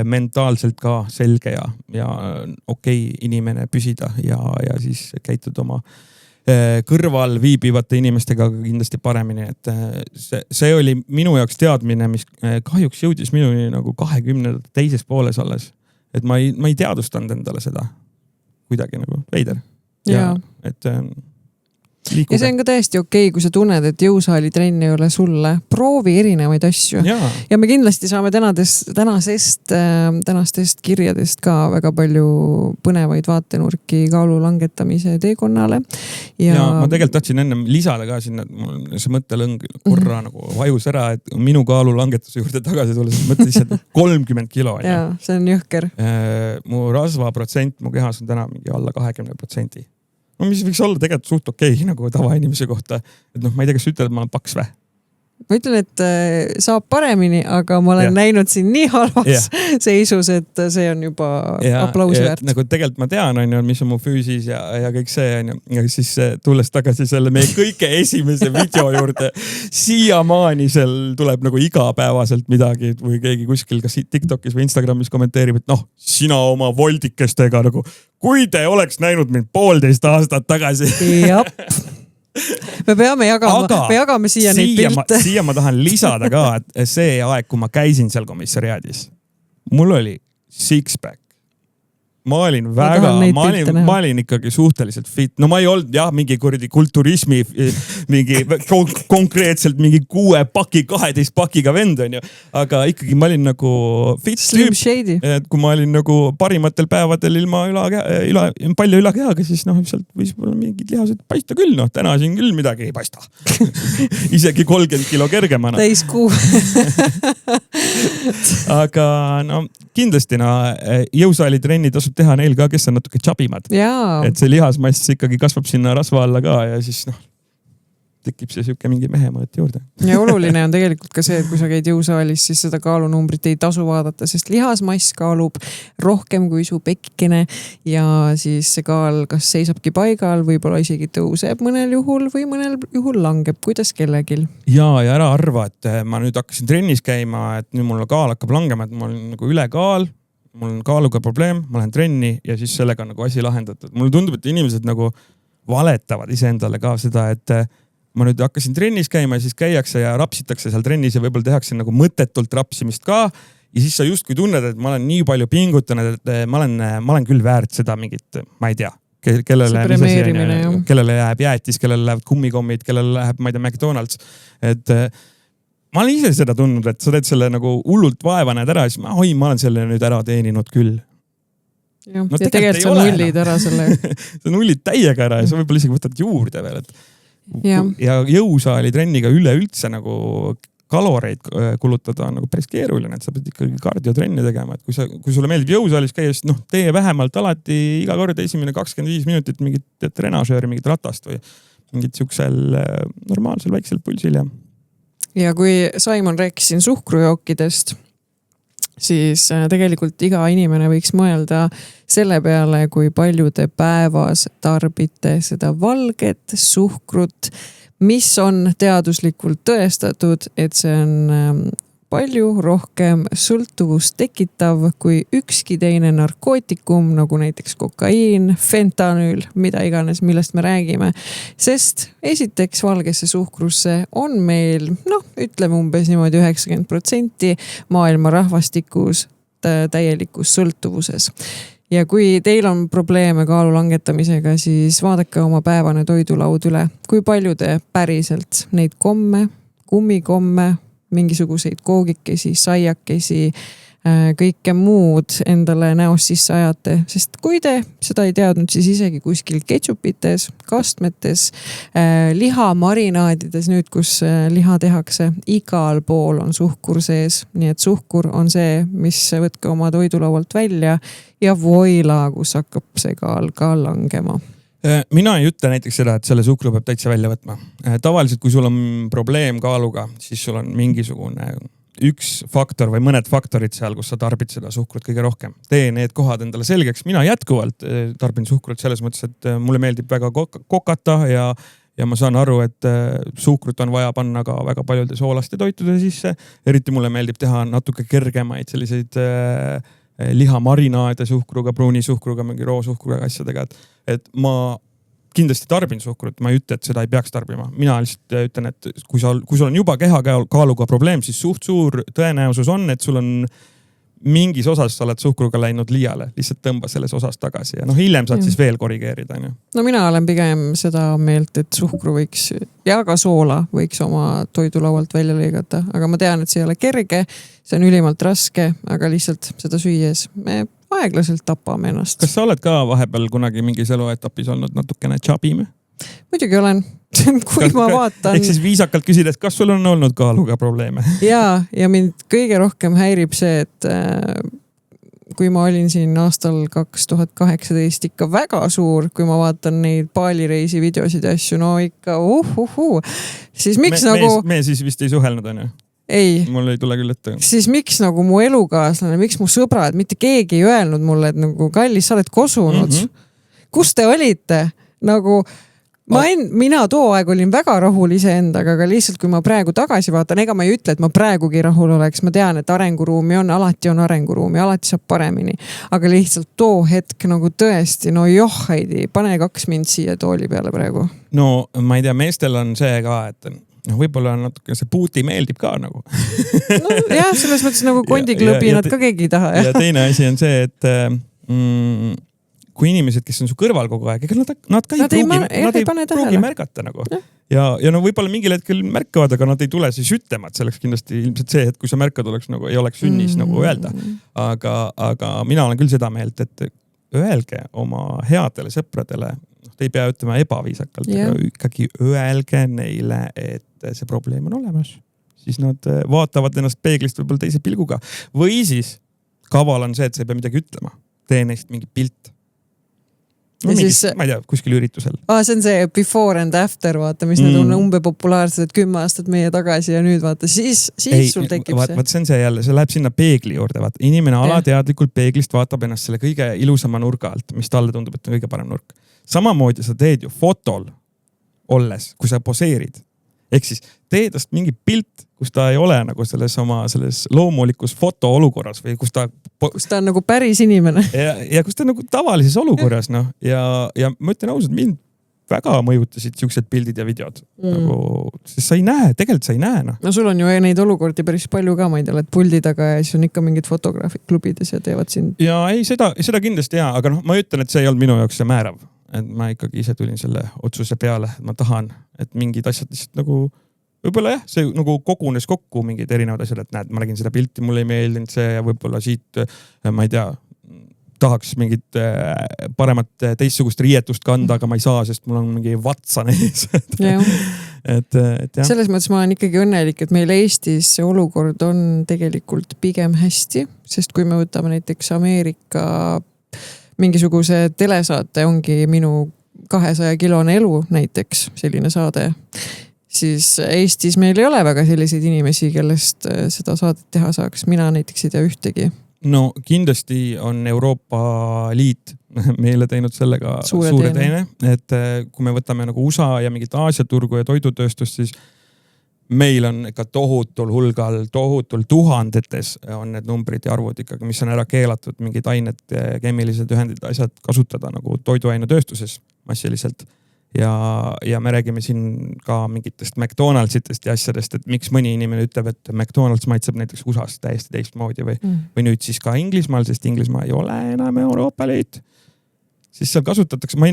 mentaalselt ka selge ja okei inimene püsida ja siis käitud oma kõrval viibivate inimestega kindlasti paremini, et see oli minu jaoks teadmine, mis kahjuks jõudis minuni nagu 20. teises pooles alles, et ma ei teadvustanud endale seda kuidagi nagu veider. Ja et liikuge. Ja see on ka täiesti okei, kui sa tunned, et jõusaali trenn ei ole sulle. Proovi erinevaid asju. Ja me kindlasti saame tänastest kirjadest ka väga palju põnevaid vaatenurki kaalu langetamise teekonnale. Ja ma tegelikult tahtsin enne lisada ka sinna, see mõttelõng korra nagu vajus ära, et minu kaalu langetuse juurde tagasi tulla, siis mõtled lihtsalt 30 kilo. Ja, see on jõhker. Mu rasvaprotsent mu kehas on täna mingi alla 20%. No mis võiks olla tegelikult suht okei nagu tavainimese kohta. Et noh, ma ei tea, kas ütled, et ma olen paks või? Ma ütlen, et saab paremini, aga ma olen näinud siin nii halvas seisus, et see on juba aplausi väärt. Nagu tegelikult ma tean, mis on mu füüsis ja kõik see. Ja siis tulles tagasi selle meie kõige esimese video juurde, siiamaani seal tuleb nagu igapäevaselt midagi või keegi kuskil kas TikTokis või Instagramis kommenteerib, et noh, sina oma voldikestega nagu, kui te oleks näinud mind 1,5 aastat tagasi. Jap. Me jagame siia neid pilte. Siia ma tahan lisada ka, et see aeg, kui ma käisin seal komissariaadis, mul oli six-pack. Ma olin ikkagi suhteliselt fit. No ma ei olnud mingi kuradi kulturismi, mingi konkreetselt mingi 6 paki, 12 pakiga vend on ju. Aga ikkagi ma olin nagu fit Slim shady. Et kui ma olin nagu parimatel päevadel ilma palju ülakehaga, siis noh, sealt võis olla mingid lihased paista küll. Noh, täna siin küll midagi ei paista. Isegi 30 kilo kergemana. Täis kuu. Aga no kindlasti jõusaali trenni tasub teha neil ka, kes on natuke chubimad. Et see lihasmass ikkagi kasvab sinna rasva alla ka ja siis noh, tekib see siuke mingi mehe mõõt juurde. Ja oluline on tegelikult ka see, et kui sa käid jõusaalis, siis seda kaalunumbrit ei tasu vaadata, sest lihasmass kaalub rohkem kui su pekkene ja siis see kaal kas seisabki paigal, võib-olla isegi tõuseb mõnel juhul või mõnel juhul langeb, kuidas kellegil. Ja ära arva, et ma nüüd hakkasin trennis käima, et nüüd mul kaal hakkab langema, et mul on nagu ülekaal. mul on kaaluga probleem, ma lähen trenni ja siis sellega on nagu asi lahendatud. Mulle tundub, et inimesed nagu valetavad iseendale ka seda, et ma nüüd hakkasin trennis käima ja siis käiakse ja rapsitakse seal trennis ja võib-olla tehakse nagu mõttetult rapsimist ka. Ja siis sa justkui tunned, et ma olen nii palju pingutanud, et ma olen küll väärt seda mingit, ma ei tea, kellele jääb jäätis, kellele lähevad kummikommid, kellele läheb, ma ei tea, McDonald's. Et ma olen ise seda tundnud, et sa teed selle nagu hullult vaeva näed ära ja siis ma olen selle nüüd ära teeninud küll. Ja tegelikult sa nullid ära selle. sa nullid täiega ära ja sa võib-olla isegi võtad juurde veel. Ja jõusaali trenniga üleüldse nagu kaloreid kulutada on nagu päris keeruline, et sa pead ikkagi kardiotrenne tegema. Et kui sulle meeldib jõusaalis käia, siis tee vähemalt alati iga kord esimene 25 minutit mingit trenažööri, mingit ratast või mingit siuksel normaalsel väiksel pulsil. Ja kui Simon rääkis siin suhkrujookidest, siis tegelikult iga inimene võiks mõelda selle peale, kui palju te päevas tarbite seda valget suhkrut, mis on teaduslikult tõestatud, et see on palju rohkem sõltuvust tekitav kui ükski teine narkootikum, nagu näiteks kokaiin, fentanüül, mida iganes, millest me räägime. Sest esiteks valgesse suhkrusse on meil, ütleme umbes niimoodi 90% maailma rahvastikus täielikus sõltuvuses. Ja kui teil on probleeme kaalu langetamisega, siis vaadake oma päevane toidulaud üle. Kui palju te päriselt neid komme, kummikomme, mingisuguseid koogikesi, saiakesi, kõike muud endale näost sisse ajate. Sest kui te seda ei teadnud, siis isegi kuskil ketšupites, kastmetes, liha marinaadides, nüüd kus liha tehakse, igal pool on suhkur sees. Nii et suhkur on see, mis võtke oma toidulaualt välja ja voila, kus hakkab see kaal ka langema. Mina ei ütle näiteks seda, et selle suhkru peab täitsa välja võtma. Tavaliselt, kui sul on probleem kaaluga, siis sul on mingisugune üks faktor või mõned faktorid seal, kus sa tarbid seda suhkrut kõige rohkem. Tee need kohad endale selgeks. Mina jätkuvalt tarbin suhkrut selles mõttes, et mulle meeldib väga kokata ja ma saan aru, et suhkrut on vaja panna ka väga paljude soolaste toitude sisse. Eriti mulle meeldib teha natuke kergemaid selliseid lihamarinaade suhkruga, pruuni suhkruga, mingi roosuhkruga asjadega. Et ma kindlasti tarbin suhkrut, ma ei ütle, et seda ei peaks tarbima. Mina lihtsalt ütlen, et kui sul on juba kehakaaluga probleem, siis suht suur tõenäosus on, et sul on mingis osas sa oled suhkruga läinud liiale. Lihtsalt tõmba selles osas tagasi ja hiljem saad siis veel korrigeerida. No mina olen pigem seda meelt, et suhkru võiks ja ka soola võiks oma toidulaualt välja lõigata. Aga ma tean, et see ei ole kerge, see on ülimalt raske, aga lihtsalt seda süües me aeglaselt tapame ennast. Kas sa oled ka vahepeal kunagi mingis eluetapis olnud natukene tšabime? Muidugi olen, kui ma vaatan. Ehk siis viisakalt küsida, et kas sul on olnud kaaluga probleeme? Ja mind kõige rohkem häirib see, et kui ma olin siin aastal 2018 ikka väga suur, kui ma vaatan neid baalireisi videosid ja asju, no ikka siis miks me siis vist ei suhelnud, on ju? Ei. Mul ei tule küll ette. Siis miks nagu mu elukaaslane, miks mu sõbrad, mitte keegi ei öelnud mulle, et nagu kallis, sa oled kosunud. Kus te olite? Nagu mina too aeg olin väga rahul iseendaga, aga lihtsalt kui ma praegu tagasi vaatan, ega ma ei ütle, et ma praegugi rahul oleks. Ma tean, et arenguruumi on arenguruumi, alati saab paremini. Aga lihtsalt too hetk nagu tõesti, Heidi, pane 2 mind siia tooli peale praegu. No ma ei tea, meestel on see ka, et võib-olla natuke see puuti meeldib ka nagu. Jah, selles mõttes nagu kondiklõbi nad ka keegi ei taha. Ja teine asi on see, et kui inimesed, kes on su kõrval kogu aeg, nad ei pruugi märgata nagu. Ja võib-olla mingil hetkel märkavad, aga nad ei tule siis ütlema, et selleks kindlasti ilmselt see, et kui sa märkad, ei oleks sünnis nagu öelda. Aga mina olen küll seda meelt, et öelge oma headele sõpradele, te ei pea ütlema ebaviisakalt, aga ikkagi öelge neile, et see probleem on olemas. Siis nad vaatavad ennast peeglist võib-olla teise pilguga. Või siis kaval on see, et sa ei pea midagi ütlema. Tee neist mingi pilt. Ma ei tea, kuskil üritusel. See on see before and after, vaata, mis need on populaarsed 10 aastat meie tagasi ja nüüd vaata, siis sul tekib see. See on see jälle, see läheb sinna peegli juurde. Vaata. Inimene alateadlikult peeglist vaatab ennast selle kõige ilusama nurga alt, mis talle tundub, et on kõige parem nurk. Samamoodi sa teed ju fotol olles, kui sa poseerid. Ehk siis tee tast mingi pilt kus ta ei ole nagu selles loomulikus fotoolukorras või kus ta on nagu päris inimene. Ja kus ta on nagu tavalises olukorras, noh. Ja ma ütlen ausalt, mind väga mõjutasid siuksed pildid ja videod. Nagu, sest sa ei näe, tegelikult sa ei näe, noh. No sul on ju neid olukordi päris palju ka, ma ei tea, et puldi taga ja siis on ikka mingid fotograafid klubides ja teevad sind. Ja ei, seda kindlasti jaa, aga noh, ma ütlen, et see ei olnud minu jaoks see määrav. Et ma ikkagi ise tulin selle otsuse peale, et ma tahan, et mingid asjad lihtsalt nagu võib-olla jah, see nagu kogunes kokku mingid erinevad asjad, et näed, ma nägin seda pilti, mulle ei meeldinud see ja võib-olla siit, ma ei tea, tahaks mingit paremat teistsugust riietust kanda, aga ma ei saa, sest mul on mingi vatsan ees. et jah. Selles mõttes ma olen ikkagi õnnelik, et meil Eestis see olukord on tegelikult pigem hästi, sest kui me võtame näiteks Ameerika mingisuguse telesaate ongi minu 200-kilone elu näiteks, selline saade, siis Eestis meil ei ole väga selliseid inimesi, kellest seda saadet teha saaks. Mina näiteks ei tea ühtegi. No kindlasti on Euroopa Liit meile teinud sellega suure teene, et kui me võtame nagu USA ja mingit Aasia turgu ja toidutööstust, siis meil on ikka tohutul hulgal, tohutul tuhandetes on need numbrid ja arvud ikkagi, mis on ära keelatud, mingid ained, keemilised ühendid, asjad kasutada nagu toiduainetööstuses massiliselt. Ja me räägime siin ka mingitest McDonaldsitest ja asjadest, et miks mõni inimene ütleb, et McDonalds maitseb näiteks USA-s täiesti teistmoodi või nüüd siis ka Inglismaal, sest Inglismaa ei ole enam Euroopa Liit. Siis seal kasutatakse, ma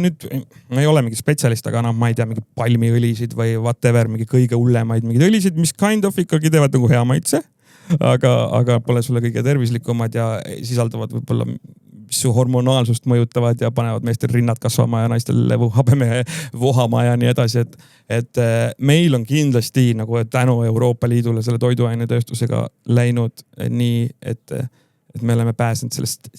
ei ole mingi spetsialist, aga ma ei tea, mingi palmiõlisid või whatever, mingi kõige hullemaid mingid õlisid, mis kind of ikkagi teevad nagu hea maitse, aga pole sulle kõige tervislikumad ja sisaldavad võib-olla su hormonaalsust mõjutavad ja panevad meestel rinnad kasvama ja naistel habeme vohama ja nii edasi, et meil on kindlasti nagu tänu Euroopa Liidule selle toiduainetööstusega läinud nii, et me oleme pääsenud sellest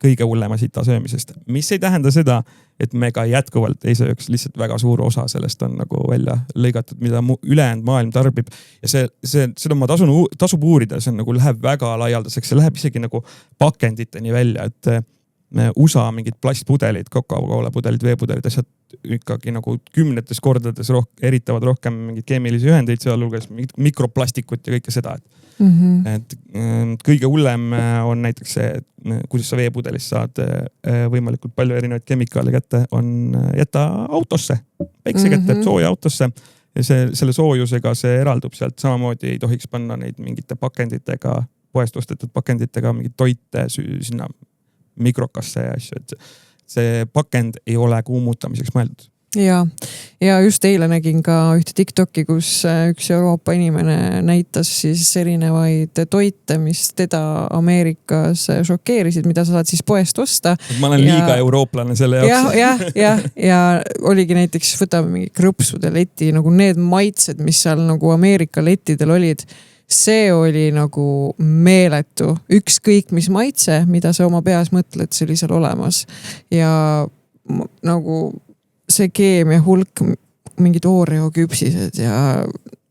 kõige hullema sita söömisest, mis ei tähenda seda, et me ka jätkuvalt ei sööks, lihtsalt väga suur osa sellest on nagu välja lõigatud, mida ülejäänud maailm tarbib. Ja seda ma tasub uurida, see on nagu läheb väga laialdaseks, see läheb isegi nagu pakenditeni välja, et USA mingid plastpudelid, Coca-Cola pudelid, veepudelid, asjad ikkagi nagu 10 kordades eritavad rohkem mingid keemilisi ühendeid, sealhulgas mingid mikroplastikut ja kõike seda. Et kõige hullem on näiteks see, kuidas sa veepudelist saad võimalikult palju erinevaid kemikaale kätte, on jätta autosse, päikse kätte, sooja autosse. Ja selle soojusega see eraldub sealt, samamoodi ei tohiks panna neid mingite pakenditega, poest ostetud pakenditega mingid toite sinna mikrokasse ja asju, et see pakend ei ole kuumutamiseks mõeldud. Ja just eile nägin ka ühte TikToki, kus üks Euroopa inimene näitas siis erinevaid toite, mis teda Ameerikas šokeerisid, mida sa saad siis poest osta. Ma olen liiga eurooplane selle jaoks. Ja oligi näiteks, võtame mingi krõpsude leti, nagu need maitsed, mis seal nagu Ameerika lettidel olid. See oli nagu meeletu. Ükskõik mis maitse, mida sa oma peas mõtled, see oli seal olemas. Ja nagu see keemia hulk, mingid Oreo küpsised ja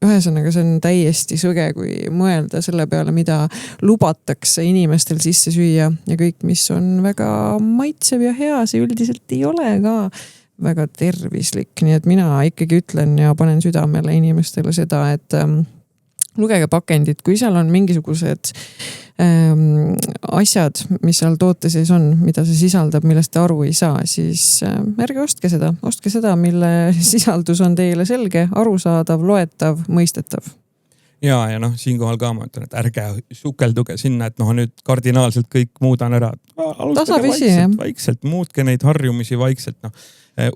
ühesõnaga see on täiesti sõge, kui mõelda selle peale, mida lubatakse inimestel sisse süüa ja kõik, mis on väga maitsev ja hea, see üldiselt ei ole ka väga tervislik. Nii et mina ikkagi ütlen ja panen südamele inimestele seda, et lugege pakendit, kui seal on mingisugused asjad, mis seal toote sees on, mida see sisaldab, millest te aru ei saa, siis ärge ostke seda, mille sisaldus on teile selge, arusaadav, loetav, mõistetav. Ja noh, siinkohal ka ma ütlen, et ärge sukelduge sinna, et nüüd kardinaalselt kõik muudan ära. Tasapisi, vaikselt, muutke neid harjumisi vaikselt,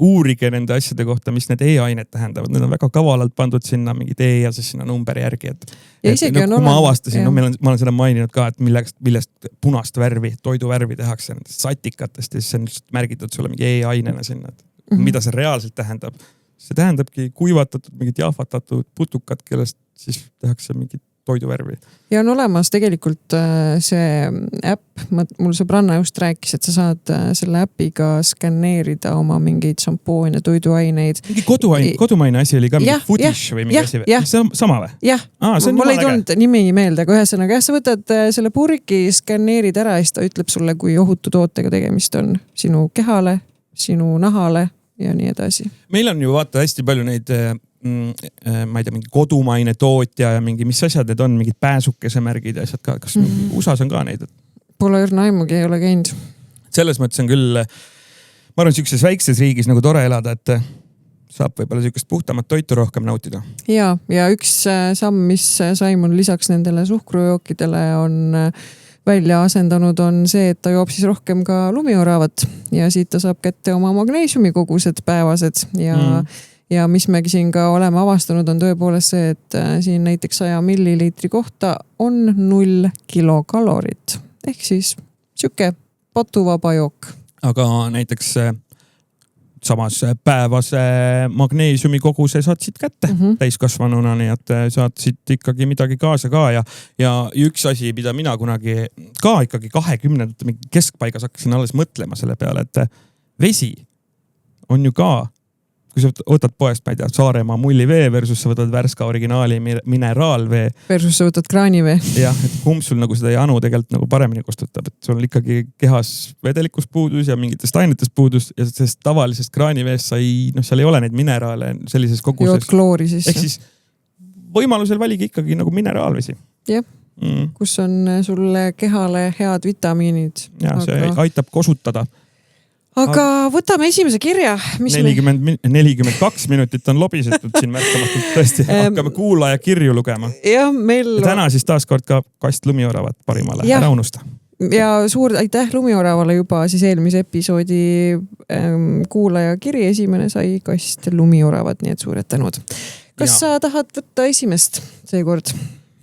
uurige nende asjade kohta, mis need e-ained tähendavad. Need on väga kavalalt pandud sinna mingid ja siis sinna numberi järgi. Kui ma avastasin, ma olen seda maininud ka, et millest punast värvi, toiduvärvi tehakse nendest satikatest ja siis see on märgitud sulle mingi e-ainena sinna. Mida see reaalselt tähendab? See tähendabki kuivatatud, mingid jahvatatud putukad, kellest siis tehakse mingid toiduvärvi. Ja on olemas tegelikult see äpp, mul sõbranna just rääkis, et sa saad selle äpiga skanneerida oma mingeid šampoone, toiduaineid. Mingi kodumaine asi oli ka mingi footish või mingi asi või? See on sama või? Jah, mul ei tulnud nimi meelde, aga ühesõnaga sa võtad selle purki, skanneerid ära ja siis ta ütleb sulle, kui ohutu tootega tegemist on sinu kehale, sinu nahale ja nii edasi. Meil on ju vaata hästi palju neid ma ei tea, mingi kodumaine tootja ja mingi, mis asjad need on, mingid pääsukesemärgid ja asjad ka, kas USA-s on ka neid? Pole õrna aimugi, ei ole käinud. Selles mõttes on küll, ma arvan, siukses väikses riigis nagu tore elada, et saab võib-olla siukest puhtamat toitu rohkem nautida. Ja üks samm, mis Saimon lisaks nendele suhkrujookidele on välja asendanud, on see, et ta joob siis rohkem ka lumioravat ja siit ta saab kätte oma magneesiumikogused päevased ja mis megi siin ka oleme avastanud, on tõepoolest see, et siin näiteks 100 milliliitri kohta on 0 kilokalorit ehk siis siuke patuvaba jook. Aga näiteks samas päevase magneesiumi koguse saad siit kätte täiskasvanuna, nii et saad siit ikkagi midagi kaasa ka ja üks asi, mida mina kunagi ka ikkagi 20. keskpaigas hakkasin alles mõtlema selle peale, et vesi on ju ka, kui sa võtad poest, ma ei tea, Saaremaa mullivee versus sa võtad Värska originaali mineraalvee. Versus sa võtad kraanivee. Jah, et kumb sul nagu seda janu tegelikult nagu paremini kostutab, et sul ikkagi kehas vedelikus puudus ja mingitest ainetest puudus ja sest tavalisest kraaniveest seal ei ole neid mineraale sellises koguses. Jood kloori sisse. Ehk siis võimalusel valigi ikkagi nagu mineraalvesi. Jah, kus on sulle kehale head vitamiinid. Ja see aitab kosutada. Aga võtame esimese kirja. 42 minutit on lobisetud siin märkamatult tõesti. Hakkame kuulaja kirju lugema. Ja täna siis taas kord ka kast lumioravat parimale. Ära unusta. Ja suur aitäh lumioravale juba siis eelmise episoodi kuulaja kiri. Esimene sai kast lumioravat, nii et suured tänud. Kas sa tahad võtta esimest seekord?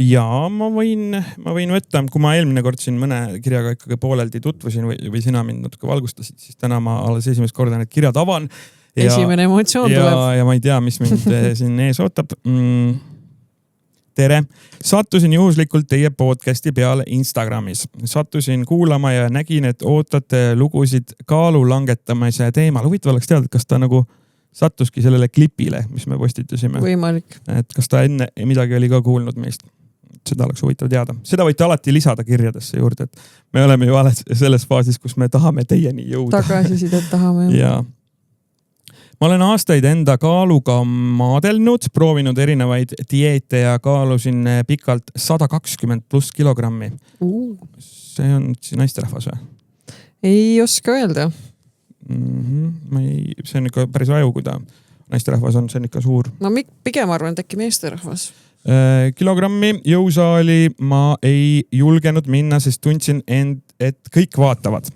Ja ma võin võtta, kui ma eelmine kord siin mõne kirjaga ikkagi pooleldi tutvusin või sina mind natuke valgustasid, siis täna ma alles esimest korda need kirjad avan. Esimene emotsioon tuleb. Ja ma ei tea, mis mind siin ees ootab. Tere! Sattusin juhuslikult teie podcasti peale Instagramis. Sattusin kuulama ja nägin, et ootate lugusid kaalu langetamise teemal. Huvitav oleks teada, kas ta nagu sattuski sellele klipile, mis me postitusime. Võimalik. Et kas ta enne midagi oli ka kuulnud meist. Seda oleks huvitav teada. Seda võite alati lisada kirjadesse juurde, et me oleme ju alles selles faasis, kus me tahame teieni jõuda. Tagasisidet tahame. Ja. Ma olen aastaid enda kaaluga maadelnud, proovinud erinevaid dieete ja kaalusin pikalt 120+ kilogrammi. See on naisterahvas või? Ei oska öelda. See on ikka päris aju, kui ta naisterahvas on, see on ikka suur. Ma pigem arvan, et äkki meesterahvas. Kilogrammi jõusaali ma ei julgenud minna, sest tundsin et kõik vaatavad.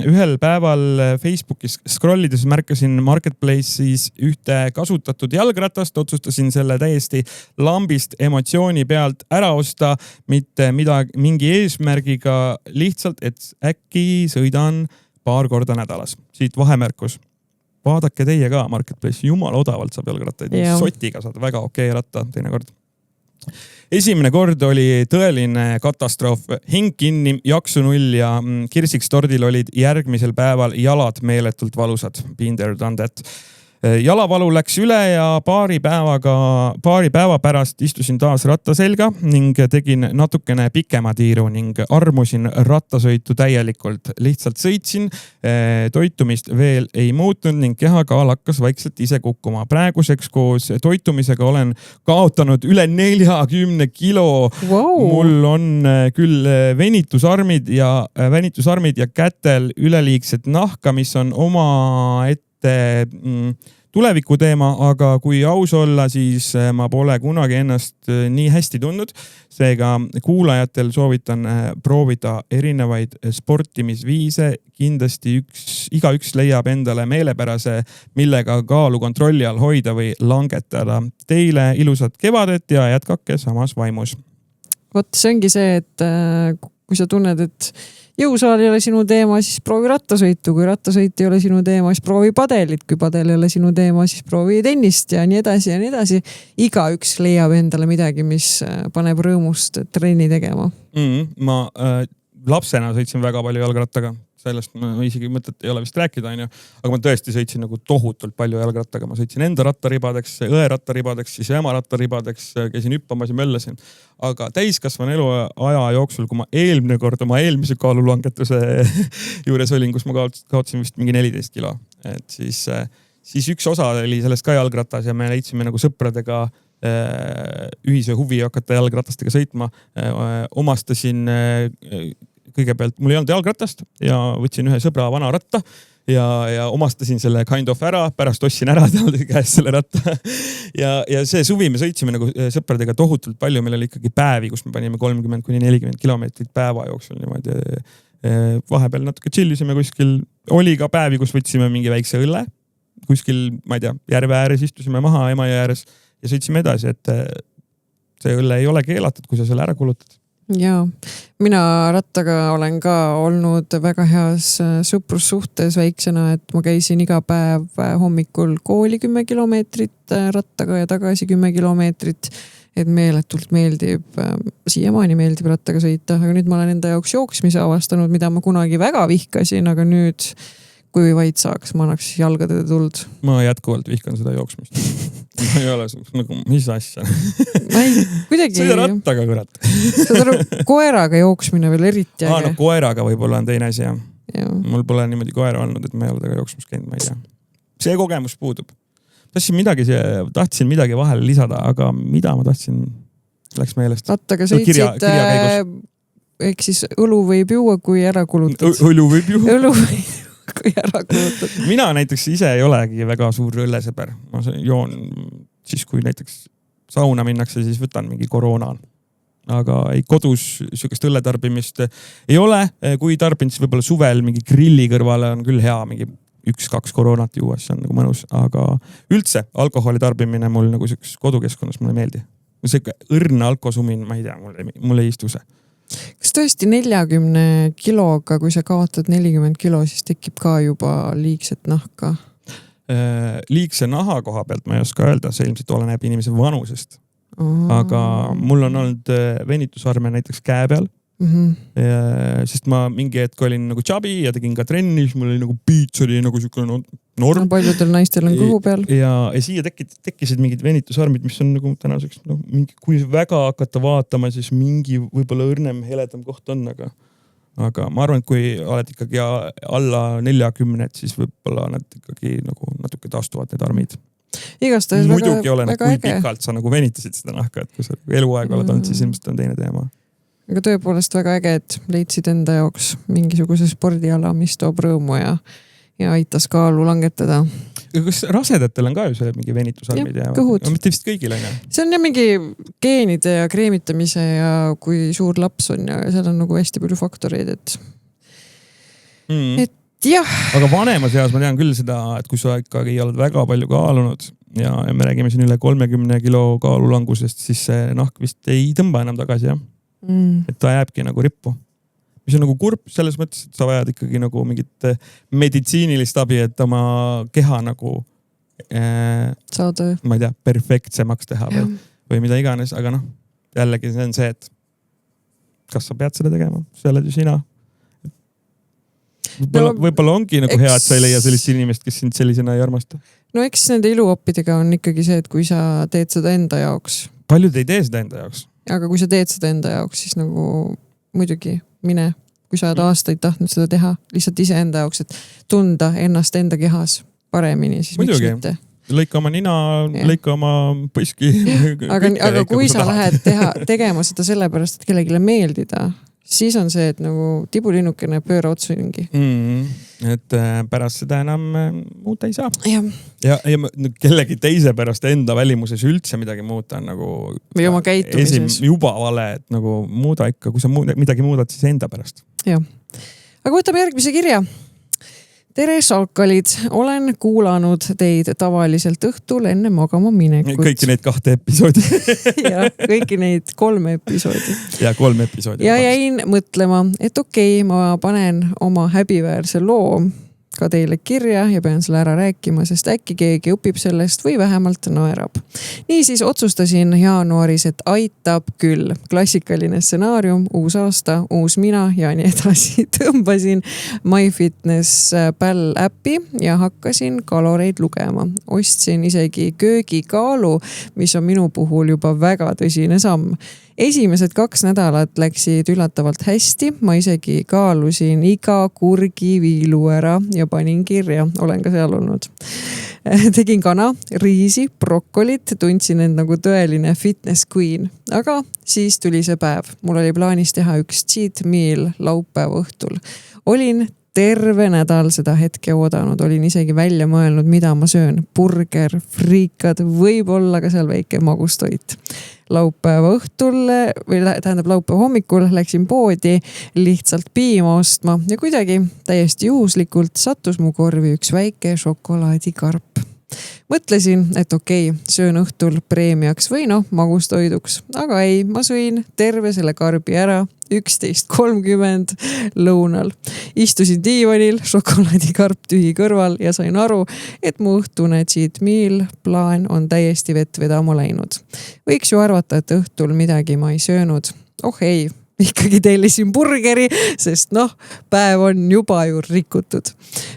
Ühel päeval Facebookis scrollides märkasin Marketplace'is ühte kasutatud jalgratast, otsustasin selle täiesti lambist emotsiooni pealt ära osta, mitte mingi eesmärgiga, lihtsalt, et äkki sõidan paar korda nädalas. Siit vahemärkus. Vaadake teie ka Marketplace, jumal odavalt saab jalgrattaid. Sotiga saad väga okei ratta teinekord. Esimene kord oli tõeline katastroof. Hing kinni, jaksu null ja kirsiks tordil olid järgmisel päeval jalad meeletult valusad. Been there, done that. Jalavalu läks üle ja paari päeva pärast istusin taas ratta selga ning tegin natukene pikema tiiru ning armusin rattasõitu täielikult. Lihtsalt sõitsin, toitumist veel ei muutnud ning kehakaal hakkas vaikselt ise kukkuma. Praeguseks koos toitumisega olen kaotanud üle 40 kilo. Wow. Mul on küll venitusarmid ja kätel üleliigset nahka, mis on tuleviku teema, aga kui aus olla, siis ma pole kunagi ennast nii hästi tundnud. Seega kuulajatel soovitan proovida erinevaid sportimisviise. Kindlasti igaüks leiab endale meelepärase, millega kaalu kontrolli all hoida või langetada. Teile ilusat kevadet ja jätkake samas vaimus. Vot see ongi see, et kui sa tunned, et jõusaal ei ole sinu teema, siis proovi rattasõitu. Kui rattasõit ei ole sinu teema, siis proovi padelit. Kui padel ei ole sinu teema, siis proovi tennist ja nii edasi ja nii edasi. Iga üks leiab endale midagi, mis paneb rõõmust trenni tegema. Ma lapsena sõitsin väga palju jalgrattaga. Sellest ma isegi mõtet ei ole vist rääkida, aga ma tõesti sõitsin nagu tohutult palju jalgrattaga. Ma sõitsin enda rattaribadeks, õe rattaribadeks, siis ema rattaribadeks, käisin hüppamas ja möllasin. Aga täiskasvan elu aja jooksul, kui ma eelmine kord oma eelmise kaalulangetuse juures olin, kus ma kaotsin vist mingi 14 kilo. Et siis siis üks osa oli sellest ka jalgratas ja me leidsime nagu sõpradega ühise huvi hakata jalgratastega sõitma. Omastasin kõigepealt, mul ei olnud jalgratast ja võtsin ühe sõbra vana ratta ja omastasin selle kind of ära, pärast ostsin ära tal käest selle ratta. ja see suvi me sõitsime nagu sõpradega tohutult palju, meil oli ikkagi päevi, kus me panime 30-40 kilomeetrit päeva jooksul niimoodi. Vahepeal natuke chillisime kuskil, oli ka päevi, kus võtsime mingi väikse õlle, kuskil, ma ei tea, järve ääres istusime maha Emajõe ääres ja sõitsime edasi, et see õlle ei ole keelatud, kui sa selle ära kulutad. Jaa, mina rattaga olen ka olnud väga heas sõprussuhtes väiksena, et ma käisin iga päev hommikul kooli 10 kilomeetrit rattaga ja tagasi 10 kilomeetrit, et meeletult meeldib, siiamaani meeldib rattaga sõita, aga nüüd ma olen enda jaoks jooksmise avastanud, mida ma kunagi väga vihkasin, aga nüüd kui vaid saaks, ma annaks jalgade tuld. Ma jätkuvalt vihkan seda jooksmist. Ma ei ole nagu, mis asja? Sõida rattaga, kurat. Koeraga jooksmine veel eriti äge. No koeraga võib-olla on teine asi, jah. Mul pole niimoodi koera olnud, et ma ei ole taga jooksmas käinud, ma ei tea. See kogemus puudub. Tahtsin midagi vahele lisada, aga mida ma tahtsin, läks meelest. Rattaga sõitsid, ehk siis õlu võib juua, kui ära kulutad. Õlu võib juua. Õlu kui ära kulutad. Mina näiteks ise ei olegi väga suur õllesõber. Ma joon siis, kui näiteks sauna minnakse, siis võtan mingi koroonan. Aga ei kodus sükest õlletarbimist ei ole. Kui tarbinud, siis võib-olla suvel mingi grilli kõrvale on küll hea mingi 1-2 koroonat juua, see on nagu mõnus. Aga üldse alkoholi tarbimine mul nagu sükest kodukeskkonnas mulle meeldi. See õrna alkosumin, ma ei tea, mulle ei istu see. Kas tõesti 40 kiloga, kui sa kaotad 40 kilo, siis tekib ka juba liigset nahka? Liigse naha koha pealt ma ei oska öelda, see ilmselt oleneb inimese vanusest. Aga mul on olnud venitusarme näiteks käe peal. Sest ma mingi hetk olin nagu chubby ja tegin ka trenni, siis mul oli nagu piits oli nagu siukene norm. Paljudel naistel on kõhu peal. Ja siia tekkisid mingid venitusarmid, mis on nagu tänaseks, kui väga hakata vaatama, siis mingi võib-olla õrnem, heledam koht on, aga ma arvan, et kui oled ikkagi alla 40, siis võib-olla nad ikkagi nagu natuke taastuvad need armid. Igastahes muidugi oleneb, kui pikalt sa nagu venitasid seda nahka, et kui sa eluaeg oled olnud, siis ilmselt on teine teema. Aga tõepoolest väga äge, et leidsid enda jaoks mingisuguse spordiala, mis toob rõõmu ja aitas kaalu langetada. Kas rasedatel on ka ju see mingi venitusarmid? Kõhud. Mitte vist kõigil on. See on ja mingi geenide ja kreemitamise ja kui suur laps on ja seal on nagu hästi palju faktoreid, et jah. Aga vanemas eas ma tean küll seda, et kui sa ikkagi oled väga palju kaalunud ja me räägime siin üle 30 kilo kaalu langusest, siis see nahk vist ei tõmba enam tagasi, jah. Et ta jääbki nagu rippu. Mis on nagu kurb selles mõttes, et sa vajad ikkagi nagu mingit meditsiinilist abi, et oma keha nagu saada. Ma ei tea, perfektsemaks teha või mida iganes, aga jällegi see on see, et kas sa pead seda tegema, see oled ju sina. Võib-olla ongi nagu hea, et sa ei leia sellist inimest, kes sind sellisena ei armasta. No eks nende iluoppidega on ikkagi see, et kui sa teed seda enda jaoks. Paljud ei tee seda enda jaoks. Aga kui sa teed seda enda jaoks, siis nagu muidugi mine, kui sa oled aastaid tahtnud seda teha, lihtsalt ise enda jaoks, et tunda ennast enda kehas paremini, siis muidugi. Miks mitte? Lõika oma nina, lõika oma põski. Aga kui sa lähed tegema seda sellepärast, et kellegile meeldida, siis on see, et nagu tibulinnukene pööra otsuningi. Et pärast seda enam muuta ei saa. Ja kellegi teise pärast enda välimuses üldse midagi muuta on nagu või oma käitumises. Juba vale, et nagu muuda ikka, kui sa midagi muudad, siis enda pärast. Jah. Aga võtame järgmise kirja. Tere salkalid, olen kuulanud teid tavaliselt õhtul enne magama minekut. Kõiki neid 2 episoodi. Ja kõiki neid 3 episoodi. Ja 3 episoodi. Ja jäin mõtlema, et okei, ma panen oma häbiväärse loo ka teile kirja ja pean selle ära rääkima, sest äkki keegi õpib sellest või vähemalt naerab. Niisiis otsustasin jaanuaris, et aitab küll. Klassikaline stsenaarium, uus aasta, uus mina ja nii edasi. Tõmbasin MyFitnessPal äppi ja hakkasin kaloreid lugema. Ostsin isegi köögikaalu, mis on minu puhul juba väga tõsine samm. Esimesed 2 nädalat läksid üllatavalt hästi. Ma isegi kaalusin iga kurgi viilu ära ja panin kirja. Olen ka seal olnud. tegin kana, riisi, brokolit, tundsin end nagu tõeline fitness queen. Aga siis tuli see päev. Mul oli plaanis teha üks cheat meal laupäeva õhtul. Olin terve nädal seda hetke oodanud, olin isegi välja mõelnud, mida ma söön. Burger, friikad, võib-olla ka seal väike magustoit. Laupäeva õhtul või tähendab laupäeva hommikul läksin poodi lihtsalt piima ostma ja kuidagi täiesti juhuslikult sattus mu korvi üks väike šokolaadikarp. Mõtlesin, et okei, söön õhtul preemiaks või magustoiduks, aga ei, ma sõin terve selle karbi ära 11:30 lõunal. Istusin diivanil, šokolaadikarp tühi kõrval ja sain aru, et mu õhtune cheat meal plaan on täiesti vett vedama läinud. Võiks ju arvata, et õhtul midagi ma ei söönud. Oh ei, ikkagi tellisin burgeri, sest päev on juba ju rikutud.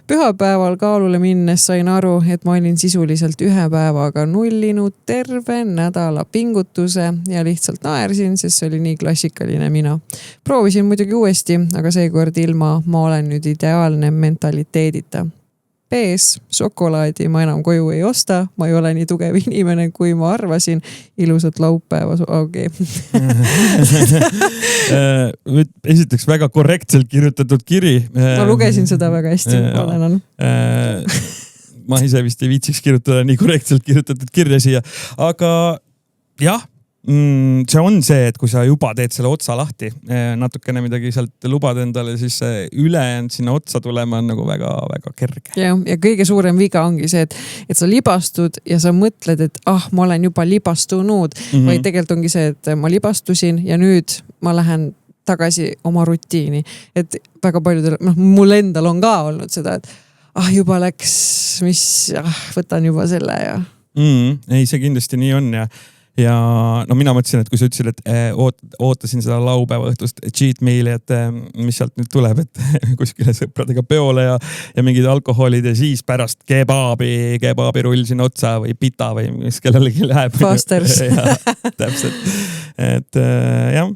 Pühapäeval kaalule minnes sain aru, et ma olin sisuliselt ühe päevaga nullinud terve nädala pingutuse ja lihtsalt naersin, sest see oli nii klassikaline mina. Proovisin muidugi uuesti, aga seekord ilma ma olen nüüd ideaalne mentaliteedita. PS, šokolaadi ma enam koju ei osta, ma ei ole nii tugev inimene, kui ma arvasin. Ilusat laupäeva, okei. Esiteks väga korrektselt kirjutatud kiri. Ma lugesin seda väga hästi, olenan. Ma ise vist ei viitsiks kirjutada nii korrektselt kirjutatud kirja siia, aga jah. See on see, et kui sa juba teed selle otsa lahti, natukene midagi sealt lubad endale, siis ülejäänud sinna otsa tulema on nagu väga-väga kerge. Ja kõige suurem viga ongi see, et sa libastud ja sa mõtled, et ma olen juba libastunud, või tegelikult ongi see, et ma libastusin ja nüüd ma lähen tagasi oma rutiini. Et väga paljudel, mul endal on ka olnud seda, et juba läks, võtan juba selle ja. Ei, see kindlasti nii on ja mina mõtlesin, et kui sa ütlesid, et ootasin seda laupäeva õhtust cheat meali, et mis sealt nüüd tuleb, et kuskile sõpradega peole ja mingid alkoholid ja siis pärast kebaabi rull sinna otsa või pita või mis kellelegi läheb. Fasters. Täpselt. Et jah,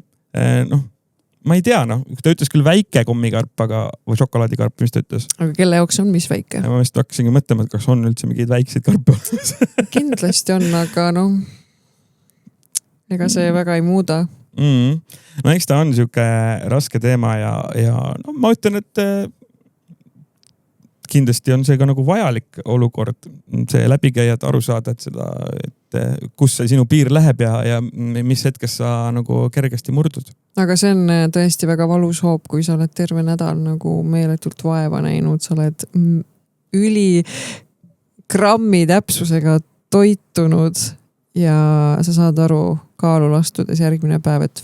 ma ei tea, ta ütles küll väike kommikarp, või šokolaadikarp, mis ta ütles? Aga kelle jaoks on mis väike? Ma vist hakkasingi mõtlema, et kas on üldse mingeid väikseid karpe. Kindlasti on, aga ega see väga ei muuda. Eks ta on siuke raske teema ja ma ütlen, et kindlasti on see ka nagu vajalik olukord. See läbikäijad aru saada, et kus see sinu piir läheb ja mis hetkes sa nagu kergesti murdud. Aga see on tõesti väga valus hoop, kui sa oled terve nädal nagu meeletult vaeva näinud. Sa oled grammi täpsusega toitunud ja sa saad aru kaalu lastudes järgmine päev, et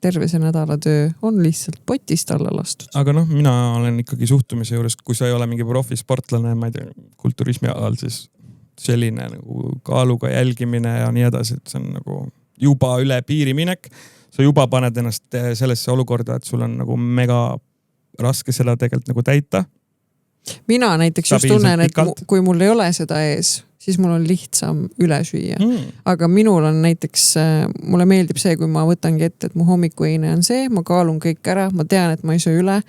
terve see nädala töö on lihtsalt potist alla lastud. Aga mina olen ikkagi suhtumise juures, kui sa ei ole mingi profisportlane, ma ei tea, kulturismi alal, siis selline nagu kaaluga jälgimine ja nii edasi, et see on nagu juba üle piiri minek. Sa juba paned ennast sellesse olukorda, et sul on nagu mega raske seda tegelikult nagu täita. Mina näiteks just tunnen, et kui mul ei ole seda ees, siis mul on lihtsam üle süüa. Aga minul on näiteks, mulle meeldib see, kui ma võtangi ette, et mu hommikueine on see, ma kaalun kõik ära, ma tean, et ma ei söö üle.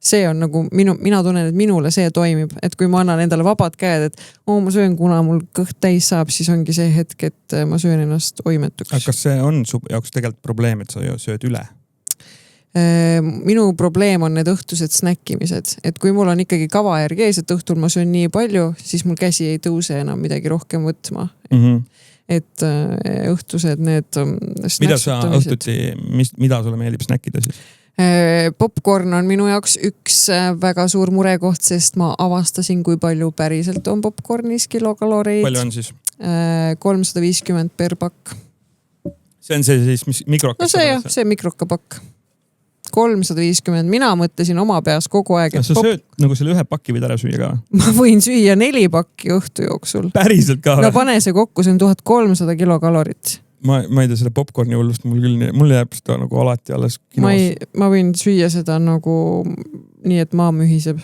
See on nagu, mina tunnen, et minule see toimib, et kui ma annan endale vabad käed, et ma söön, kuna mul kõht täis saab, siis ongi see hetk, et ma söön ennast oimetuks. Aga kas see on su jaoks tegelikult probleem, et sa sööd üle? Minu probleem on need õhtused snäkkimised, et kui mul on ikkagi kava järgi ees, et õhtul ma söön nii palju, siis mul käsi ei tõuse enam midagi rohkem võtma. Et õhtused need snäksutumised. Mida sa õhtuti, mida sulle meeldib snäkkida siis? Popcorn on minu jaoks üks väga suur murekoht, sest ma avastasin, kui palju päriselt on popcornis kilokaloreid. Palju on siis? 350 per pakk. See on see siis, mis mikrokas? See mikrokapakk. 350, mina mõtlesin oma peas kogu aeg. Sa sööd nagu selle ühe pakki võid ära süüa ka? Ma võin süüa 4 pakki õhtu jooksul. Päriselt ka? No pane see kokku, see on 1300 kilokalorit. Ma ei tea, selle popcorni hullust mul jääb seda nagu alati alles kinos. Ma võin süüa seda nagu nii, et maa mühiseb.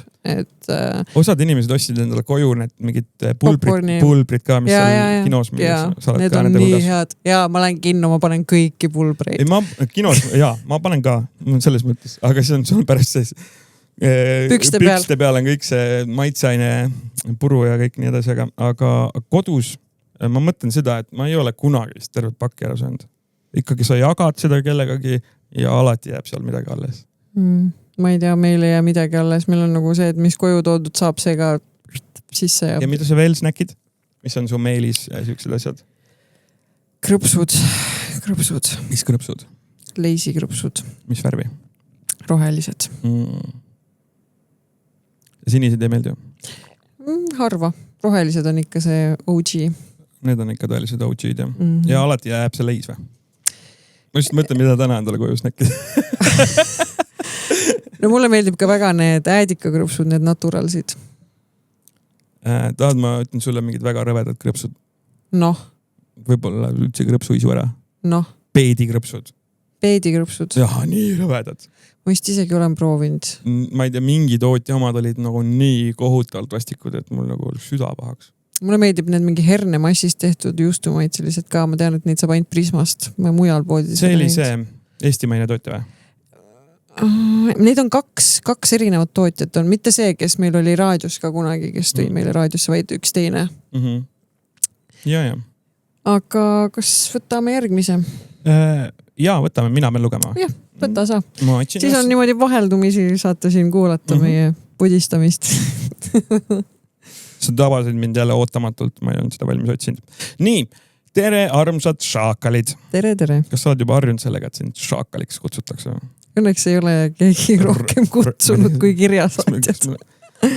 Osad inimesed ostsid endale koju need mingid pulbrid ka, mis seal kinos müües. Need on nii head. Ja ma lähen kinno, ma panen kõiki pulbreid. Kinos, ma panen ka selles mõttes, aga see on pärast sees. Pükste peal on kõik see maitseaine, puru ja kõik nii edasi, aga kodus ma mõtlen seda, et ma ei ole kunagi vist tervet pakki ära söönud. Ikkagi sa jagad seda kellegagi ja alati jääb seal midagi alles. Ma ei tea, meil ei jää midagi alles. Meil on nagu see, et mis koju toodud saab, see ka sisse jääb. Ja mida sa veel snäkid? Mis on su meilis ja siuksed asjad? Krõpsud. Mis krõpsud? Leisi krõpsud. Mis värvi? Rohelised. Sinised ei meeldi? Harva. Rohelised on ikka see OG. Need on ikka tõelised OG-d, jah. Ja alati jääb see leis või? Ma just mõtlen, mida täna endale koju snäkkida. No mulle meeldib ka väga need äädikakrõpsud, need naturalsid. Tahad, ma ütlen sulle mingid väga rõvedad krõpsud? Noh. Võib-olla üldse krõpsuisu ära? Noh. Peedikrõpsud. Peedikrõpsud. Jah, nii rõvedad. Ma vist isegi olen proovinud. Ma ei tea, mingi tootja omad olid nagu nii kohutavalt vastikud, et mul nagu süda pahaks. Mulle meeldib need mingi hernemassist tehtud juustumaid sellised ka. Ma tean, et neid saab ainult Prismast. Ma mujal poodi. See oli see eestimaine tootja või? Neid on kaks erinevat tootjat. On mitte see, kes meil oli raadios ka kunagi, kes tõi meile raadiosse, vaid üks teine. Ja. Aga kas võtame järgmise? Ja, võtame. Mina pean lugema. Jah, võta sa. Siis on niimoodi vaheldumisi saate siin kuulata meie pudistamist. Sa tabasid mind jälle ootamatult, ma ei olnud seda valmis otsinud. Nii, tere armsad šaakalid. Tere. Kas sa oled juba harjunud sellega, et sind šaakaliks kutsutakse? Õnneks ei ole keegi rohkem kutsunud kui kirjasaatjad.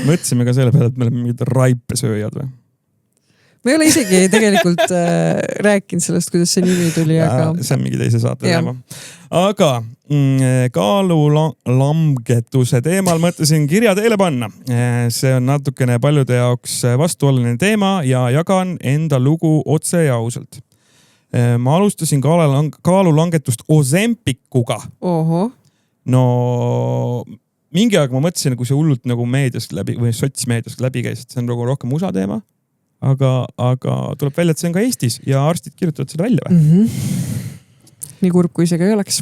Mõtlesime ka selle peale, et me oleme mingid raipesööjad või? Me ei ole isegi tegelikult rääkinud sellest, kuidas see nimi tuli. See on mingi teise saate teema. Aga kaalulangetuse teemal mõtlesin kirja teile panna. See on natukene paljude jaoks vastuoluline teema ja jagan enda lugu otse ja ausalt. Ma alustasin kaalulangetust Ozempikuga. Oho. No mingi aeg ma mõtlesin, kui see hullult nagu meediast läbi või sotsmeediast läbi käis, et see on nagu rohkem USA teema. Aga tuleb välja, et see on ka Eestis ja arstid kirjutavad seda välja või? Nii kurb, kui see ka ei oleks.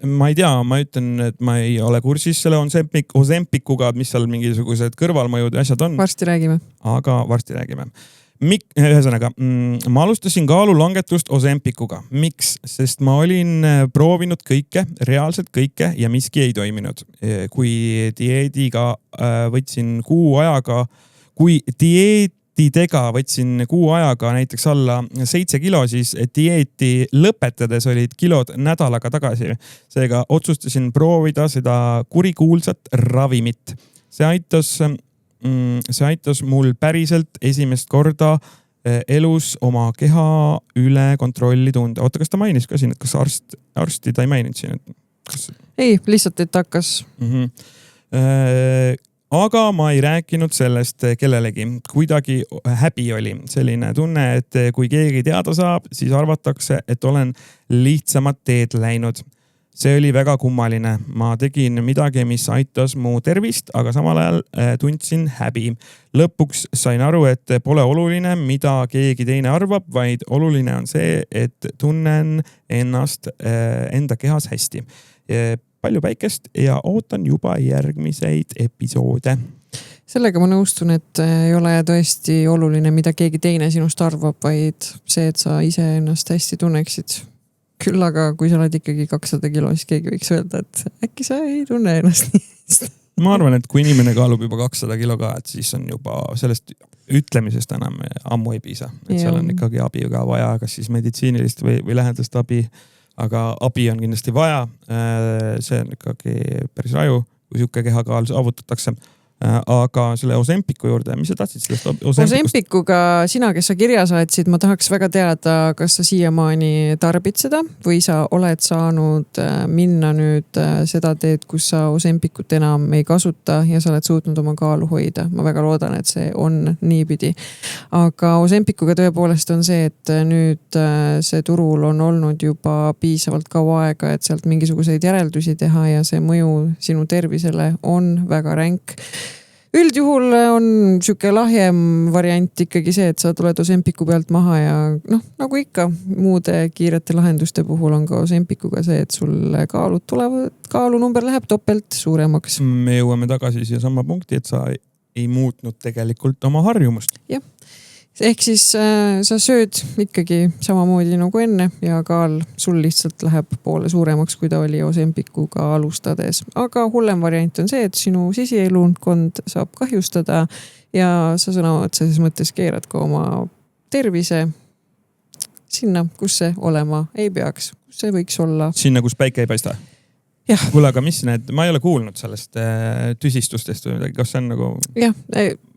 Ma ei tea, ma ütlen, et ma ei ole kursis selle Ozempikuga, mis seal mingisugused kõrvalmõjud ja asjad on. Varsti räägime. Aga varsti räägime. Ühesõnaga, ma alustasin kaalulangetust Ozempikuga. Miks? Sest ma olin proovinud kõike, reaalselt kõike ja miski ei toiminud. Kui dieediga võtsin kuu ajaga näiteks alla 7 kilo, siis dieeti lõpetades olid kilod nädalaga tagasi. Seega otsustasin proovida seda kurikuulsat ravimit. See aitas mul päriselt esimest korda elus oma keha üle kontrolli tunda. Oota, kas ta mainis ka siin, et kas arsti ta ei maininud siin? Ei, lihtsalt, et hakkas. Aga ma ei rääkinud sellest kellelegi. Kuidagi häbi oli selline tunne, et kui keegi teada saab, siis arvatakse, et olen lihtsamat teed läinud. See oli väga kummaline. Ma tegin midagi, mis aitas mu tervist, aga samal ajal tundsin häbi. Lõpuks sain aru, et pole oluline, mida keegi teine arvab, vaid oluline on see, et tunnen ennast enda kehas hästi. Palju päikest ja ootan juba järgmiseid episoode. Sellega ma nõustun, et ei ole tõesti oluline, mida keegi teine sinust arvab, vaid see, et sa ise ennast hästi tunneksid. Küll aga kui sa oled ikkagi 200 kilo, siis keegi võiks öelda, et äkki sa ei tunne ennast nii hästi. Ma arvan, et kui inimene kaalub juba 200 kilo ka, et siis on juba sellest ütlemisest enam ammu ei piisa. Et seal on ikkagi abi ka vaja, kas siis meditsiinilist või lähedast abi. Aga abi on kindlasti vaja. See on ikkagi päris raju, kui siuke kehakaal saavutatakse. Aga selle Ozempiku juurde, mis sa tahtsid sellest Ozempikuga sina, kes sa kirja saatsid, ma tahaks väga teada, kas sa siiamaani tarbid seda või sa oled saanud minna nüüd seda teed, kus sa Ozempikut enam ei kasuta ja sa oled suutnud oma kaalu hoida. Ma väga loodan, et see on niipidi. Aga Ozempikuga tõepoolest on see, et nüüd see turul on olnud juba piisavalt kaua aega, et sealt mingisuguseid järeldusi teha ja see mõju sinu tervisele on väga ränk. üldjuhul on siuke lahjem variant ikkagi see, et sa tuled Ozempiku pealt maha ja nagu ikka muude kiirete lahenduste puhul on ka Ozempikuga see, et sul kaalunumber läheb topelt suuremaks. Me jõuame tagasi siia sama punkti, et sa ei muutnud tegelikult oma harjumust. Jah. Ehk siis sa sööd ikkagi samamoodi nagu enne ja kaal sul lihtsalt läheb poole suuremaks, kui ta oli Ozempikuga alustades. Aga hullem variant on see, et sinu sisielunkond saab kahjustada ja sa sõna otseses mõttes keerad ka oma tervise sinna, kus see olema ei peaks. Kus see võiks olla. Sinna, kus päike ei paista? Jah. Kuule, aga mis need, ma ei ole kuulnud sellest tüsistustest või midagi, kas see on nagu... Jah,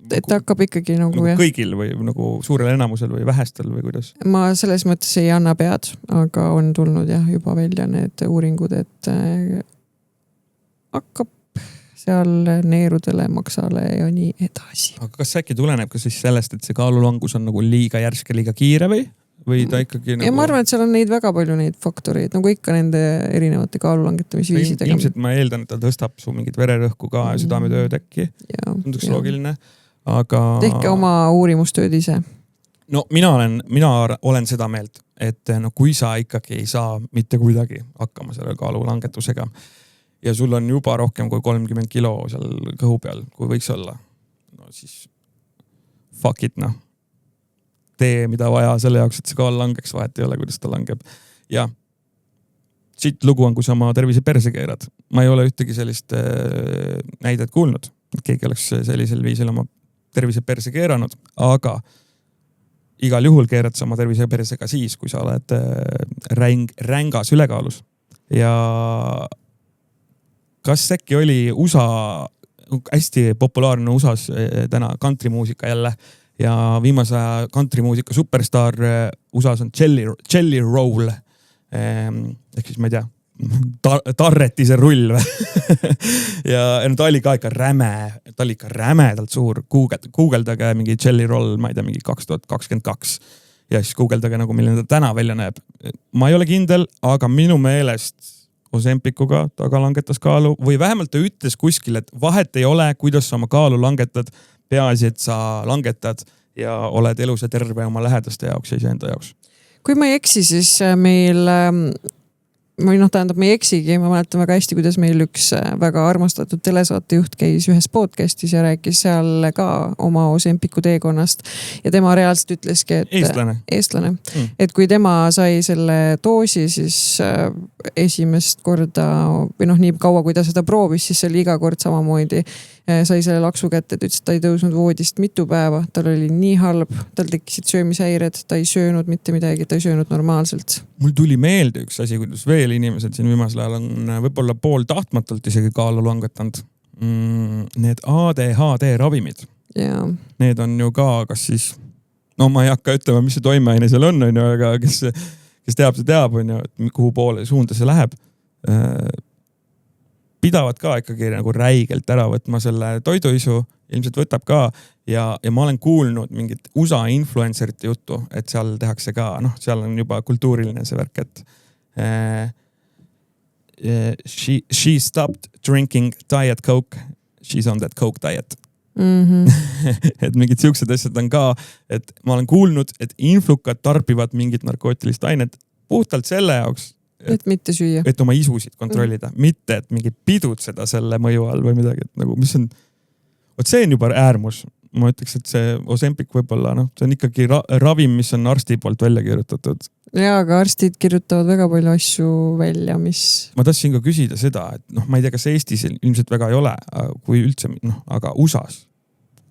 et hakkab ikkagi nagu kõigil või nagu suurel enamusel või vähestel või kuidas? Ma selles mõttes ei anna pead, aga on tulnud juba välja need uuringud, et hakkab seal neerudele, maksale ja nii edasi. Aga kas äkki tuleneb ka siis sellest, et see kaalulangus on nagu liiga järske, liiga kiire või ta ikkagi nagu... Ja ma arvan, et seal on väga palju neid faktoreid, nagu ikka nende erinevate kaalulangetamisviisidega. Ilmselt ma eeldan, et ta tõstab su mingit vererõhku ka ja südametööd äkki. Tunduks loogiline. Aga... Tehke oma uurimustööd ise. No mina olen seda meelt, et kui sa ikkagi ei saa mitte kuidagi hakkama selle kaalulangetusega ja sul on juba rohkem kui 30 kilo seal kõhu peal, kui võiks olla, no siis fuck it, tee mida vaja selle jaoks, et see kaal langeks, vahet ei ole, kuidas ta langeb. Ja siit lugu on, kui sa oma tervise perse keerad. Ma ei ole ühtegi sellist näidet kuulnud, et keegi oleks sellisel viisil oma tervise perse keeranud, aga igal juhul keerad sa oma tervise perse ka siis, kui sa oled rängas ülekaalus. Ja kas äkki oli USA, hästi populaarne USAs täna countrymuusika jälle ja viimase countrymuusika superstar USAs on Jelly Roll. Ehk siis ma ei tea, tarretise rull ja ta oli ka ikka rämedalt suur. Googleldage mingi Jelly Roll, ma ei tea, mingi 2022 ja siis googleldage nagu milline ta täna välja näeb. Ma ei ole kindel, aga minu meelest Ozempikuga ta langetas kaalu või vähemalt ta ütles kuskil, et vahet ei ole, kuidas sa oma kaalu langetad, peaasi, et sa langetad ja oled elus ja terve oma lähedaste jaoks ja iseenda jaoks. Kui ma ei eksi, siis meil... tähendab, me ei eksigi, ma mäletan väga hästi, kuidas meil üks väga armastatud telesaatejuht käis ühes podcastis ja rääkis seal ka oma Ozempiku teekonnast ja tema reaalselt ütleski, et eestlane. Et kui tema sai selle doosi, siis esimest korda või nii kaua, kui ta seda proovis, siis see oli iga kord samamoodi. Sai selle laksu kätte, et ütles, et ta ei tõusnud voodist mitu päeva, tal oli nii halb, tal tekkisid söömishäired, ta ei söönud mitte midagi, ta ei söönud normaalselt. Mul tuli meelde üks asi, kuidas veel inimesed siin viimasel ajal on võib-olla pool tahtmatult isegi kaalu langetanud. Need ADHD ravimid. Yeah. Need on ju ka, kas siis, ma ei hakka ütlema, mis see toimeaine seal on, aga kes teab, see teab, kuhu poole suunda see läheb. Pidavad ka ikkagi nagu räigelt ära võtma selle toiduisu, ilmselt võtab ka ja ma olen kuulnud mingit USA influencerite juttu, et seal tehakse ka, seal on juba kultuuriline see värk, et she stopped drinking diet coke, she's on that coke diet. Et mingid siuksed asjad on ka, et ma olen kuulnud, et influkad tarbivad mingit narkootilist ainet puhtalt selle jaoks, et mitte süüa. Et oma isusid kontrollida, mitte et mingi pidutseda selle mõju all või midagi, et nagu, mis on, see on juba äärmus. Ma ütleks, et see Ozempik võib-olla, see on ikkagi ravim, mis on arsti poolt välja kirjutatud. Ja, aga arstid kirjutavad väga palju asju välja, mis... Ma tahtsin ka küsida seda, et ma ei tea, kas Eestis ilmselt väga ei ole, kui üldse, aga USAs.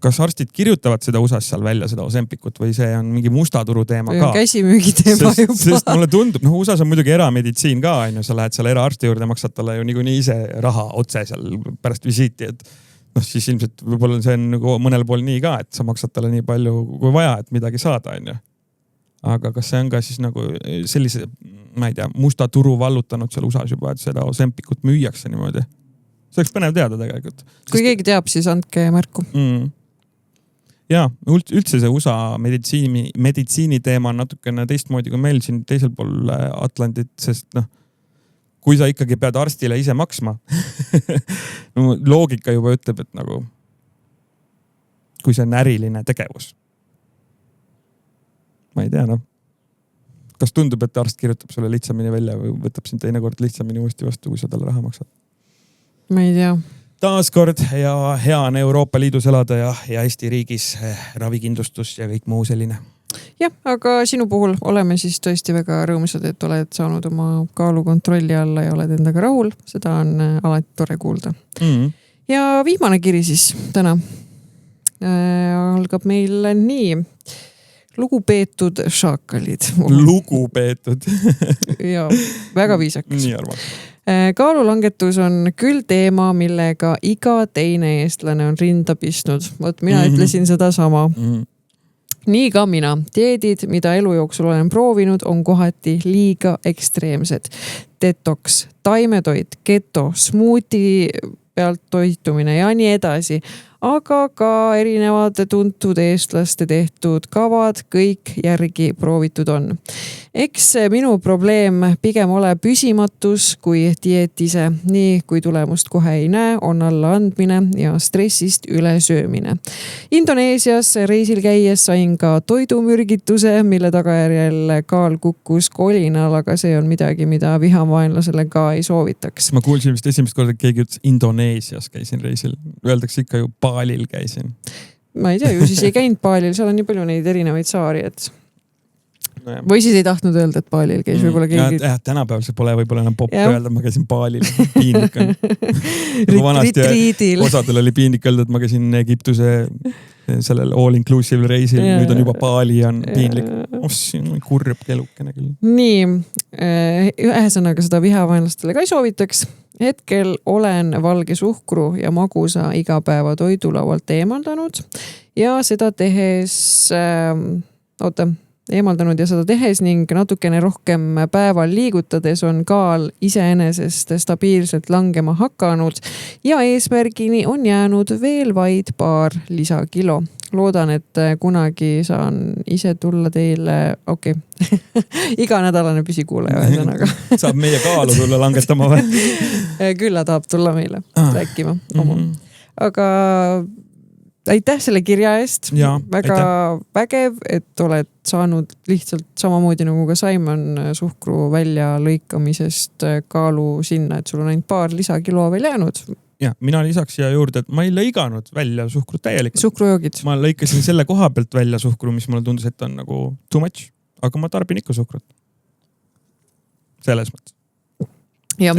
Kas arstid kirjutavad seda USAs seal välja, seda Ozempikut või see on mingi mustaturu teema ka? Käsimüügi teema juba. Sest mulle tundub, USAs on muidugi erameditsiin ka, sa lähed seal eraarsti juurde, maksad talle ju niikuinii ise raha otse seal pärast visiiti, et siis ilmselt võib-olla see on nagu mõnel pool nii ka, et sa maksad talle nii palju kui vaja, et midagi saada, Aga kas see on ka siis nagu sellise, ma ei tea, mustaturu vallutanud seal USAs juba, et seda Ozempikut müüakse niimoodi? See oleks põnev teada tegelikult. Kui keegi teab, siis andke märku. Ja, üldse see USA meditsiini teema on natukene teistmoodi kui meil siin teisel pool Atlandit, sest kui sa ikkagi pead arstile ise maksma, loogika juba ütleb, et nagu kui see on äriline tegevus. Ma ei tea, kas tundub, et arst kirjutab sulle lihtsamini välja või võtab sind teinekord lihtsamini uuesti vastu, kui sa talle raha maksad? Ma ei tea. Taaskord ja hea on Euroopa Liidus elada ja Eesti riigis ravikindlustus ja kõik muu selline. Jah, aga sinu puhul oleme siis tõesti väga rõõmsad, et oled saanud oma kaalu kontrolli alla ja oled endaga rahul. Seda on alati tore kuulda. Ja viimane kiri siis täna algab meil nii. Lugupeetud šaakalid. Lugupeetud. Ja väga viisakas. Nii arvan. Kaalulangetus on küll teema, millega iga teine eestlane on rinda pistnud. Vot mina ütlesin seda sama. Nii ka mina. Dieedid, mida elu jooksul olen proovinud, on kohati liiga ekstreemsed. Detox, taimetoit, keto, smuuti pealt toitumine ja nii edasi. Aga ka erinevad tuntud eestlaste tehtud kavad kõik järgi proovitud on. Eks minu probleem pigem ole püsimatus kui dieet ise. Nii kui tulemust kohe ei näe, on alla andmine ja stressist ülesöömine. Indoneesias reisil käies sain ka toidumürgituse, mille tagajärjel kaal kukkus kolinal, aga see on midagi, mida vihavaenlasele ka ei soovitaks. Ma kuulsin vist esimest korda, et keegi ütles Indoneesias käisin reisil. Öeldakse ikka ju Balil käisin. Ma ei tea, ju siis ei käinud Balil, seal on nii palju neid erinevaid saari, et või siis ei tahtnud öelda, et Balil käis võib-olla keegi. Tänapäeval see pole võib-olla enam popp öelda, ma käisin Balil. Piinik on. Osadel oli piinik öelda, et ma käisin Egiptuse sellel all-inclusive reisil. Nüüd on juba Bali on piinlik. Kurb kelukene küll. Nii, ühesõnaga seda vihavaenlastele ka ei soovitaks. Hetkel olen valge suhkru ja magusa igapäeva toidulaualt eemaldanud ja seda tehes eemaldanud ja seda tehes ning natukene rohkem päeval liigutades on kaal iseenesest stabiilselt langema hakanud ja eesmärgini on jäänud veel vaid paar lisakilo. Loodan, et kunagi saan ise tulla teile, iganädalane püsikuulaja ühesõnaga. Saab meie kaalu tulla langetama või? Külla tahab tulla meile rääkima. Aga aitäh selle kirja eest. Väga vägev, et oled saanud lihtsalt samamoodi nagu ka Simon suhkru välja lõikamisest kaalu sinna, et sul on ainult paar lisakilo veel jäänud. Ja, mina lisaks siia juurde, et ma ei lõiganud välja suhkru täielikult. Suhkrujoogid. Ma lõikasin selle koha pealt välja suhkru, mis mulle tundus, et on nagu too much. Aga ma tarbin ikka suhkrut. Selles mõttes. Jah.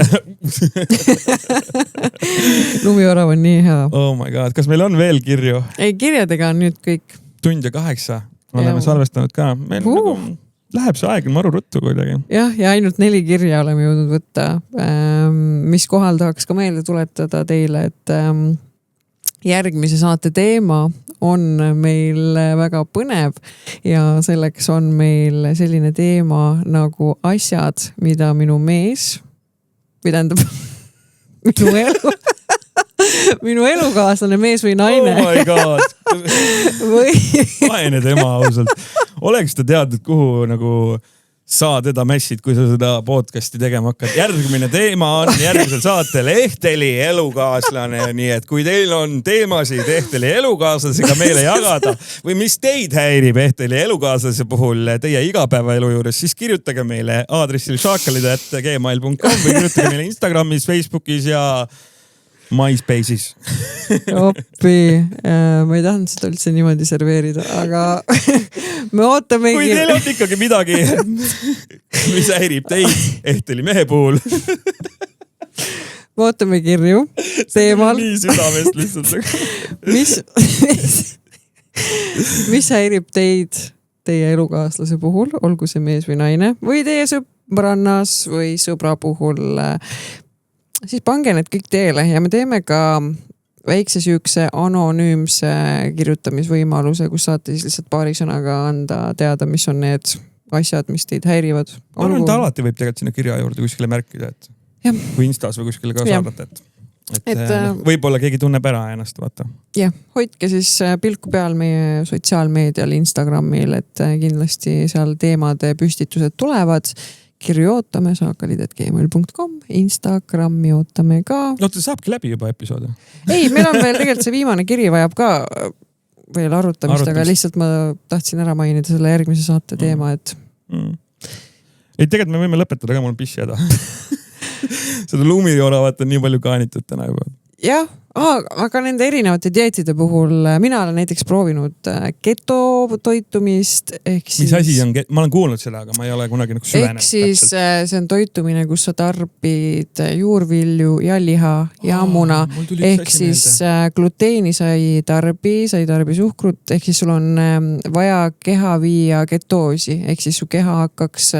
Lumiorav on nii hea. Oh my god, kas meil on veel kirju? Ei, kirjadega on nüüd kõik. 1:08. Oleme salvestanud ka. Meil nagu läheb see aeg maru ruttu kuidagi. Jah, ja ainult 4 kirja oleme jõudnud võtta. Mis kohal tahaks ka meelde tuletada teile, et järgmise saate teema on meil väga põnev ja selleks on meil selline teema nagu asjad, mida minu mees või tähendab minu elukaaslane, mees või naine. Oh my god. Vaene tema ausalt. Oleks ta teadnud, kuhu nagu sa teda mässid, kui sa seda podcasti tegema hakkad. Järgmine teema on järgmisel saatel Ehteli elukaaslane. Nii et kui teil on teemasid Ehteli elukaaslasega meile jagada või mis teid häirib Ehteli elukaaslase puhul teie igapäevaelu juures, siis kirjutage meile aadressil šaakalid@gmail.com või kirjutage meile Instagramis, Facebookis ja MySpace'is. Oppi, ma ei tahtnud seda üldse niimoodi serveerida, aga me ootamegi. Kui teil on ikkagi midagi, mis häirib teid Ehteli mehe puhul. Me ootame kirju teemal. Nii südamest lihtsalt. Mis häirib teid teie elukaaslase puhul, olgu see mees või naine või teie sõbrannas või sõbra puhul, siis pange need kõik teele ja me teeme ka väikse süükse anonüümse kirjutamisvõimaluse, kus saate siis lihtsalt paari sõnaga anda teada, mis on need asjad, mis teid häirivad. Ta alati võib tegelikult sinna kirja juurde kuskile märkida, et kui Instas või kuskile ka saadata, et võib-olla keegi tunneb ära ennast, vaata. Jah, hoidke siis pilku peal meie sotsiaalmeedial, Instagramil, et kindlasti seal teemade püstitused tulevad. Kirju ootame šaakalid@gmail.com, Instagrami ootame ka. No ta saabki läbi juba episoode. Ei, meil on veel tegelikult see viimane kiri vajab ka veel arutamist, aga lihtsalt ma tahtsin ära mainida selle järgmise saate teema, et ei, tegelikult me võime lõpetada, aga mul on pissi häda. Seda luumioravat on nii palju kaanitud täna juba. Jah, aga nende erinevate dieetide puhul mina olen näiteks proovinud keto toitumist. Mis asi on? Ma olen kuulnud seda, aga ma ei ole kunagi süvenenud. Ehk siis see on toitumine, kus sa tarbid juurvilju ja liha ja muna. Ehk siis gluteeni sa ei tarbi suhkrut. Ehk siis sul on vaja keha viia ketoosi. Ehk siis su keha hakkaks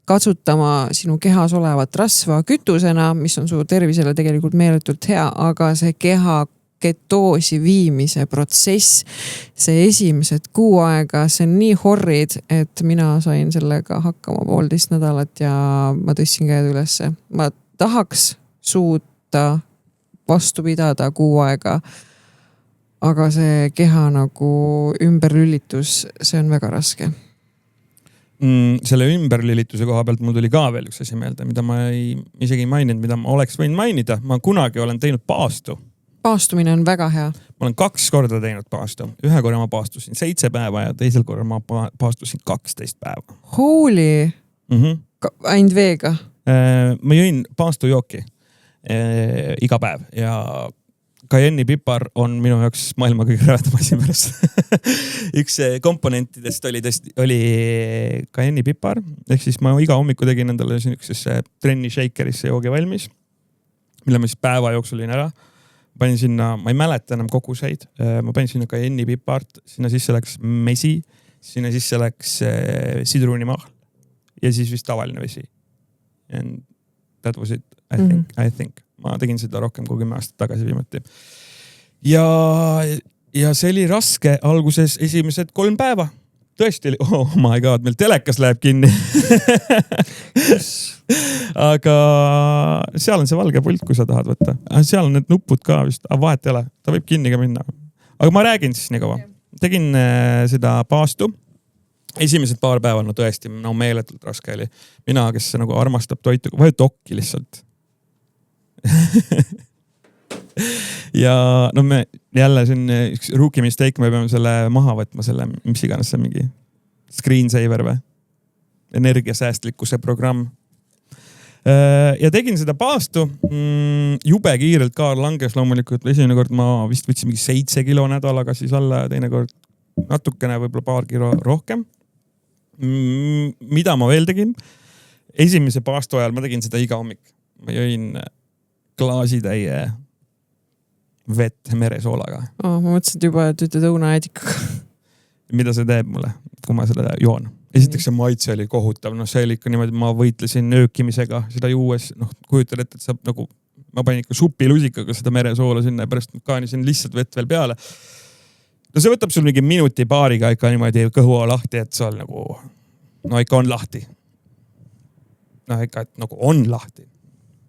katsutama sinu kehas olevat rasva kütusena, mis on su tervisele tegelikult meeletult hea, aga see keha ketoosi viimise protsess, see esimesed kuu aega, see on nii horrid, et mina sain sellega hakkama 1,5 nädalat ja ma tõstsin käed ülesse. Ma tahaks suuta vastu pidada kuu aega, aga see keha nagu ümberlülitus, see on väga raske. Selle ümberlilituse koha pealt mul tuli ka veel üks asi meelde, mida ma isegi ei maininud, mida ma oleks võinud mainida. Ma kunagi olen teinud paastu. Paastumine on väga hea. Ma olen 2 korda teinud paastu. Ühe korra ma paastusin 7 päeva ja teisel korra ma paastusin 12 päeva. Holy! Ainult veega? Ma jõin paastujooki iga päev ja Cayenne'i pipar on minu jaoks maailma kõige rõvedam asi pärast. Üks komponentidest oli Cayenne'i pipar. Ehk siis ma iga hommiku tegin endale niisugusesse trenni shakerisse joogi valmis, mille ma siis päeva jooksul olin ära. Panin sinna, ma ei mäleta enam koguseid, ma panin sinna Cayenne'i pipart, sinna sisse läks mesi, sinna sisse läks sidruunimahl ja siis vist tavaline vesi. And that was it, I think. Ma tegin seda rohkem kui 10 aastat tagasi viimati. Ja see oli raske alguses esimesed 3 päeva. Tõesti oli, oh my god, meil telekas läheb kinni. Aga seal on see valge pult, kui sa tahad võtta. Seal on need nupud ka vist, vahet ei ole, ta võib kinni ka minna. Aga ma räägin siis nii kaua. Tegin seda paastu. Esimesed 2 päeva, no tõesti, meeletult raske oli. Mina, kes nagu armastab toitu, vaja tokki lihtsalt. Ja no me jälle siin üks rookie mistake, me peame selle maha võtma, selle, mis iganes see mingi screensaver või energiasäästlikkuse programm. Ja tegin seda paastu, jube kiirelt kaar langes loomulikult. Esimene kord ma vist võtsin mingi 7 kilo nädalaga siis alla ja teine kord natukene võib-olla 2 kilo rohkem. Mida ma veel tegin? Esimese paastu ajal ma tegin seda iga hommik. Ma jõin klaasitäie vett meresoolaga. Ma mõtlesin juba, et ütled õunaädikuga. Mida see teeb mulle, kui ma seda joon? Esiteks see maitse oli kohutav. No see oli ikka niimoodi, ma võitlesin öökimisega seda juues. Kujutad ette, et saab nagu, ma panin ikka supilusikaga seda meresoola sinna ja pärast kaanisin lihtsalt vett veel peale. No see võtab sul mingi minuti paariga ikka niimoodi kõhu lahti, et see on nagu, no ikka on lahti. No ikka, et nagu on lahti.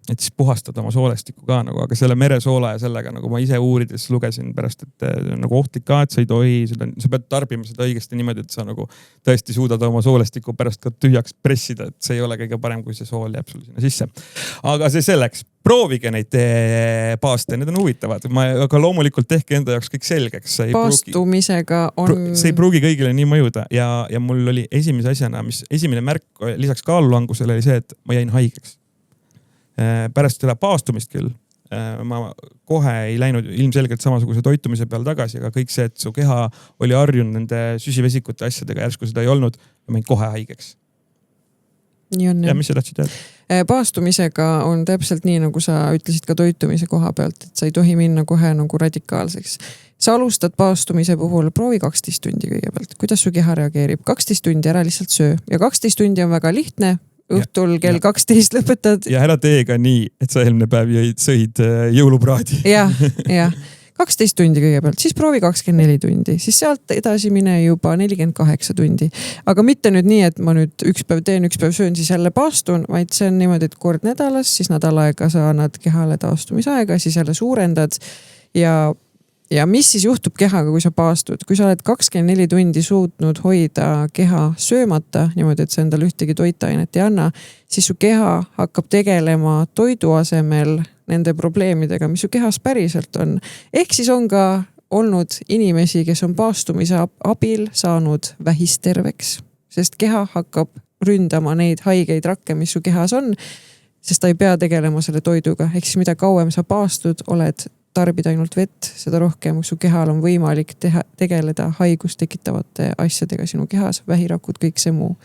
Et siis puhastad oma soolestikku ka nagu, aga selle meresoola ja sellega nagu ma ise uurides lugesin pärast, et nagu ohtlik ka, et sa ei tohi, sa pead tarbima seda õigesti niimoodi, et sa nagu tõesti suudad oma soolestikku pärast ka tühjaks pressida, et see ei ole kõige parem, kui see sool jääb sul sinna sisse. Aga see selleks, proovige neid paaste, need on huvitavad, aga loomulikult tehke enda jaoks kõik selgeks. Paastumisega on... See ei pruugi kõigile nii mõjuda ja mul oli esimese asjana, esimene märk lisaks kaalulangusele oli see, et ma jäin haigeks. Pärast seda paastumist küll, ma kohe ei läinud ilmselgelt samasuguse toitumise peal tagasi, aga kõik see, et su keha oli harjunud nende süsivesikute asjadega, järsku seda ei olnud ja ma jäin kohe haigeks. Nii on, ja mis sa tahtsid öelda? Paastumisega on täpselt nii, nagu sa ütlesid ka toitumise koha pealt, et sa ei tohi minna kohe nagu radikaalseks. Sa alustad paastumise puhul, proovi 12 tundi kõigepealt. Kuidas su keha reageerib? 12 tundi ära lihtsalt söö ja 12 tundi on väga lihtne. Õhtul kell 12 lõpetad. Ja ära teega nii, et sa eelmine päev sõid jõulupraadi. Ja. 12 tundi kõigepealt, siis proovi 24 tundi, siis sealt edasi mine juba 48 tundi. Aga mitte nüüd nii, et ma nüüd üks päev teen, üks päev söön, siis jälle paastun, vaid see on niimoodi, et kord nädalas, siis nädal aega sa annad kehale taastumisaega, siis jälle suurendad ja mis siis juhtub kehaga, kui sa paastud? Kui sa oled 24 tundi suutnud hoida keha söömata, niimoodi, et sa endale ühtegi toitainet ei anna, siis su keha hakkab tegelema toidu asemel nende probleemidega, mis su kehas päriselt on. Ehk siis on ka olnud inimesi, kes on paastumise abil saanud vähisterveks, sest keha hakkab ründama neid haigeid rakke, mis su kehas on, sest ta ei pea tegelema selle toiduga. Ehk siis mida kauem sa paastud, tarbid ainult vett, seda rohkem su kehal on võimalik tegeleda haigust tekitavate asjadega sinu kehas, vähirakud, kõik see muu.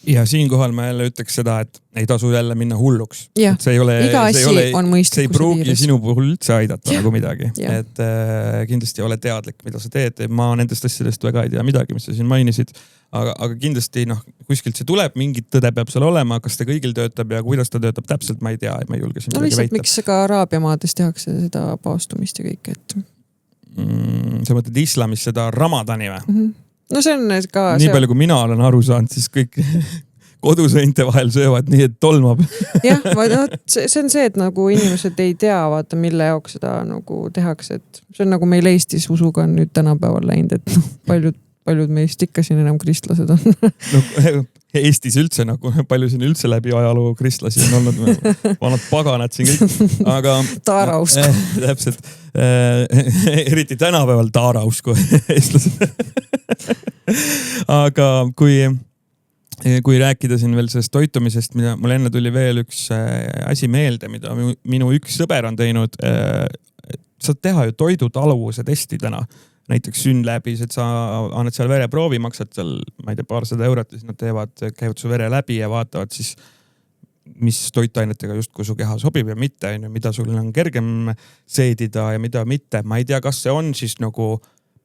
Ja siinkohal ma jälle ütleks seda, et ei tasu jälle minna hulluks. Ja, iga asi on mõistlikkuse see ei pruugi piires. Sinu puhul üldse aidata nagu midagi. Et kindlasti ole teadlik, mida sa teed. Ma nendest asjadest väga ei tea midagi, mis sa siin mainisid. Aga kindlasti kuskilt see tuleb, mingit tõde peab seal olema, kas ta kõigil töötab ja kuidas ta töötab täpselt, ma ei tea, ma ei julge siin midagi väita. Miks ka Araabia maades tehakse seda paastumist ja kõik, et... sa mõtled islamis seda Ramadani või? No see on ka... Nii palju, kui mina olen aru saanud, siis kõik kodusõinte vahel söövad nii, et tolmab. Jah, see on see, et nagu inimesed ei tea, vaata, mille jaoks seda nagu tehakse, et see on nagu meil Eestis usuga on nüüd tänapäeval läinud, et paljud meist ikka siin enam kristlased on. No, Eestis üldse, nagu palju siin üldse läbi ajaloo kristlasi on olnud, vanad paganad siin kõik, aga... Taarausku. Täpselt. Eriti tänapäeval taarausku eestlased. Aga kui rääkida siin veel sellest toitumisest, mida mul enne tuli veel üks asi meelde, mida minu üks sõber on teinud, saad teha ju toidutaluvuse testi täna. Näiteks Synlabis, et sa annad seal vereproovi, maksad seal, ma ei tea, paarsada eurot ja siis nad käivad su vere läbi ja vaatavad siis, mis toitainetega justkui su keha sobib ja mitte, mida sul on kergem seedida ja mida mitte. Ma ei tea, kas see on siis nagu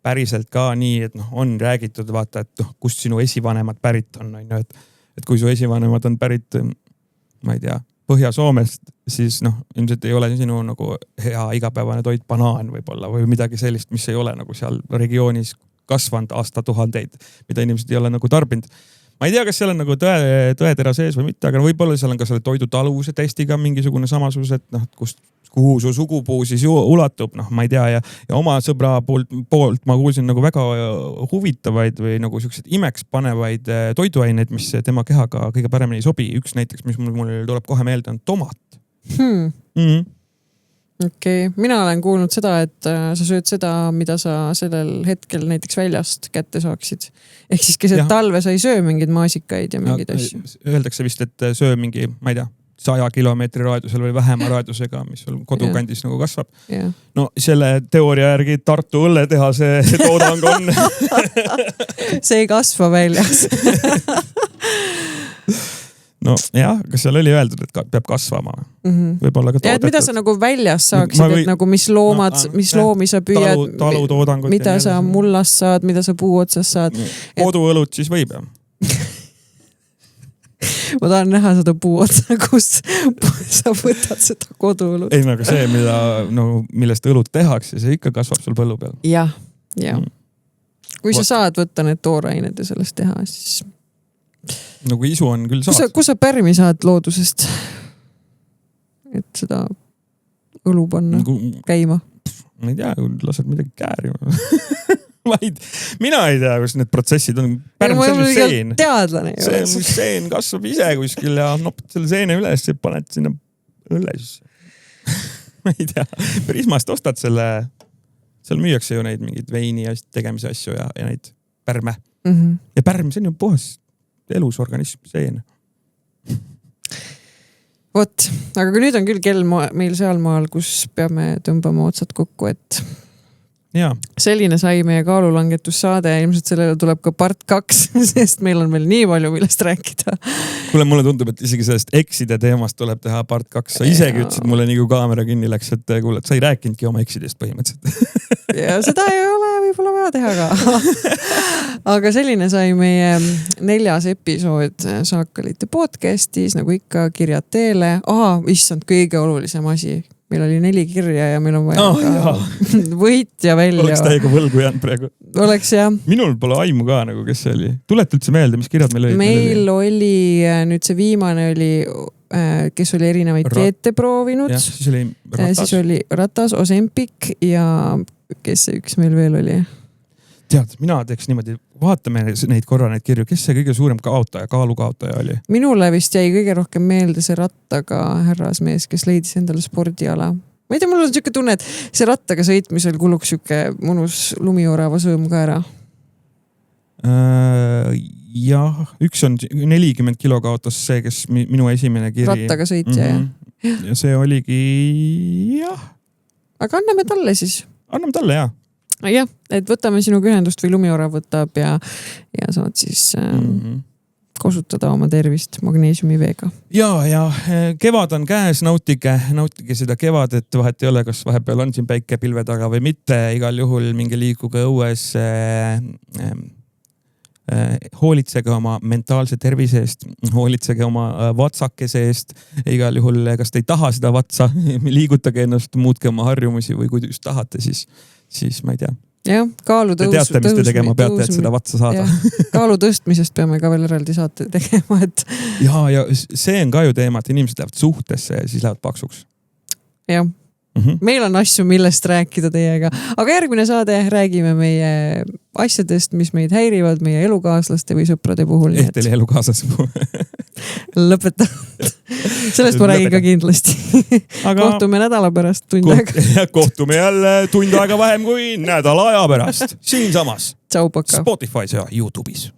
päriselt ka nii, et on räägitud, vaata, et kust sinu esivanemad pärit on. Et kui su esivanemad on pärit, ma ei tea, Põhja-Soomest, siis ilmselt ei ole sinu nagu hea igapäevane toit banaan võib-olla või midagi sellist, mis ei ole nagu seal regioonis kasvanud aastatuhandeid, mida inimesed ei ole nagu tarbinud. Ma ei tea, kas seal on nagu tõetera sees või mitte, aga võib-olla seal on ka selle toidu taluvuse testiga mingisugune samasus, et kuhu su sugupuu siis ulatub, ma ei tea. Ja oma sõbra poolt ma kuulsin nagu väga huvitavaid või nagu sellised imeks panevaid toiduaineid, mis tema kehaga kõige paremini ei sobi. Üks näiteks, mis mul tuleb kohe meelde, on tomat. Okei. Mina olen kuulnud seda, et sa sööd seda, mida sa sellel hetkel näiteks väljast kätte saaksid. Ehk siis keset talve sa ei söö mingeid maasikaid ja mingeid asju. Öeldakse vist, et söö mingi, ma ei tea, 100 kilomeetri raadusel või vähema raadusega, mis sul kodukandis nagu kasvab. No selle teooria järgi Tartu õlletehase toodang on. See ei kasva väljas. No jah, kas seal oli öeldud, et peab kasvama? Võib-olla ka toodetud. Ja et mida sa nagu väljas saaksid, et nagu mis loomi sa püüad, mida sa mullast saad, mida sa puu otsast saad. Koduõlut siis võib, jah? Ma tahan näha seda puu otsa, kus sa võtad seda koduõlut. Ei, aga see, millest õlut tehakse, see ikka kasvab sul põllu peal. Jah. Kui sa saad võtta need toorained ja sellest teha, siis... No kui isu on küll saad. Kus sa pärmi saad loodusest? Et seda õlu panna käima? Ma ei tea, kui lased midagi käärima. Mina ei tea, kus need protsessid on. Pärm, see on seen. Teadlane. See seen kasvab ise kuskil ja nopad selle seene üles ja paned sinna õlle sisse. Ma ei tea. Prismast ostad selle, seal müüakse ju neid mingid veini tegemise asju ja neid pärme. Ja pärm, see on ju puhas elus organism, seen. Vot, aga nüüd on küll kell meil sealmaal, kus peame tõmbama otsad kokku, et selline sai meie kaalulangetussaade ja ilmselt sellele tuleb ka part 2, sest meil on veel nii palju, millest rääkida. Kuule, mulle tundub, et isegi sellest ekside teemast tuleb teha part 2. Sa isegi ütlesid mulle nii kui kaamera kinni läks, et kuule, et sa ei rääkinudki oma eksidest põhimõtteliselt. Ja seda ei ole võib-olla vaja teha ka. Aga selline sai meie 4. episood Saakalite podcastis, nagu ikka kirjad teele. Issand, kõige olulisem asi. Meil oli 4 kirja ja meil on vaja võitja välja. Oleks täiega võlgu jäänud praegu. Oleks jah. Minul pole aimu ka nagu, kes see oli. Tuleta üldse meelde, mis kirjad meil olid? Meil oli, nüüd see viimane oli, kes oli erinevaid dieete proovinud. Siis oli Ratas. Siis oli Ratas, Ozempic ja kes see üks meil veel oli? Tead, mina teeks niimoodi, vaatame neid korra neid kirju, kes see kõige suurem kaotaja, kaalukaotaja oli? Minule vist jäi kõige rohkem meelde see rattaga härrasmees, kes leidis endale spordiala. ma ei tea, mul on siuke tunne, et see rattaga sõitmisel kuluks siuke mõnus lumiorava sõõm ka ära. Jah, üks on 40 kilo kaotas see, kes minu esimene kiri. Rattaga sõitja, jah. Ja see oligi, jah. Aga anname talle siis. Anname talle, jah. Jah, et võtame sinuga ühendust või lumiorav võtab ja saad siis kasutada oma tervist magneesiumi veega. Ja kevad on käes, nautige seda kevadet, vahet ei ole, kas vahepeal on siin päike pilve taga või mitte, igal juhul minge liikuge õues, hoolitsege oma mentaalse tervise eest, hoolitsege oma vatsakese eest, igal juhul, kas te ei taha seda vatsa, liigutage ennast, muutke oma harjumusi või kui te just tahate, siis ma ei tea. Jah, kaalu te teate, mis te tegema peate, et seda vatsa saada. Kaalu tõstmisest peame ka veel eraldi saate tegema, et... Ja see on ka ju teema, et inimesed lähevad suhtesse ja siis lähevad paksuks. Jah. Meil on asju, millest rääkida teiega, aga järgmine saade räägime meie asjadest, mis meid häirivad meie elukaaslaste või sõprade puhul. Teil elukaaslaste puhul. Lõpeta. Sellest ma räägin ka kindlasti. Aga... kohtume nädala pärast tund aega. Kohtume jälle tund aega vähem kui nädala aja pärast. Siin samas. Tšau, paka. Spotify's ja YouTube'is.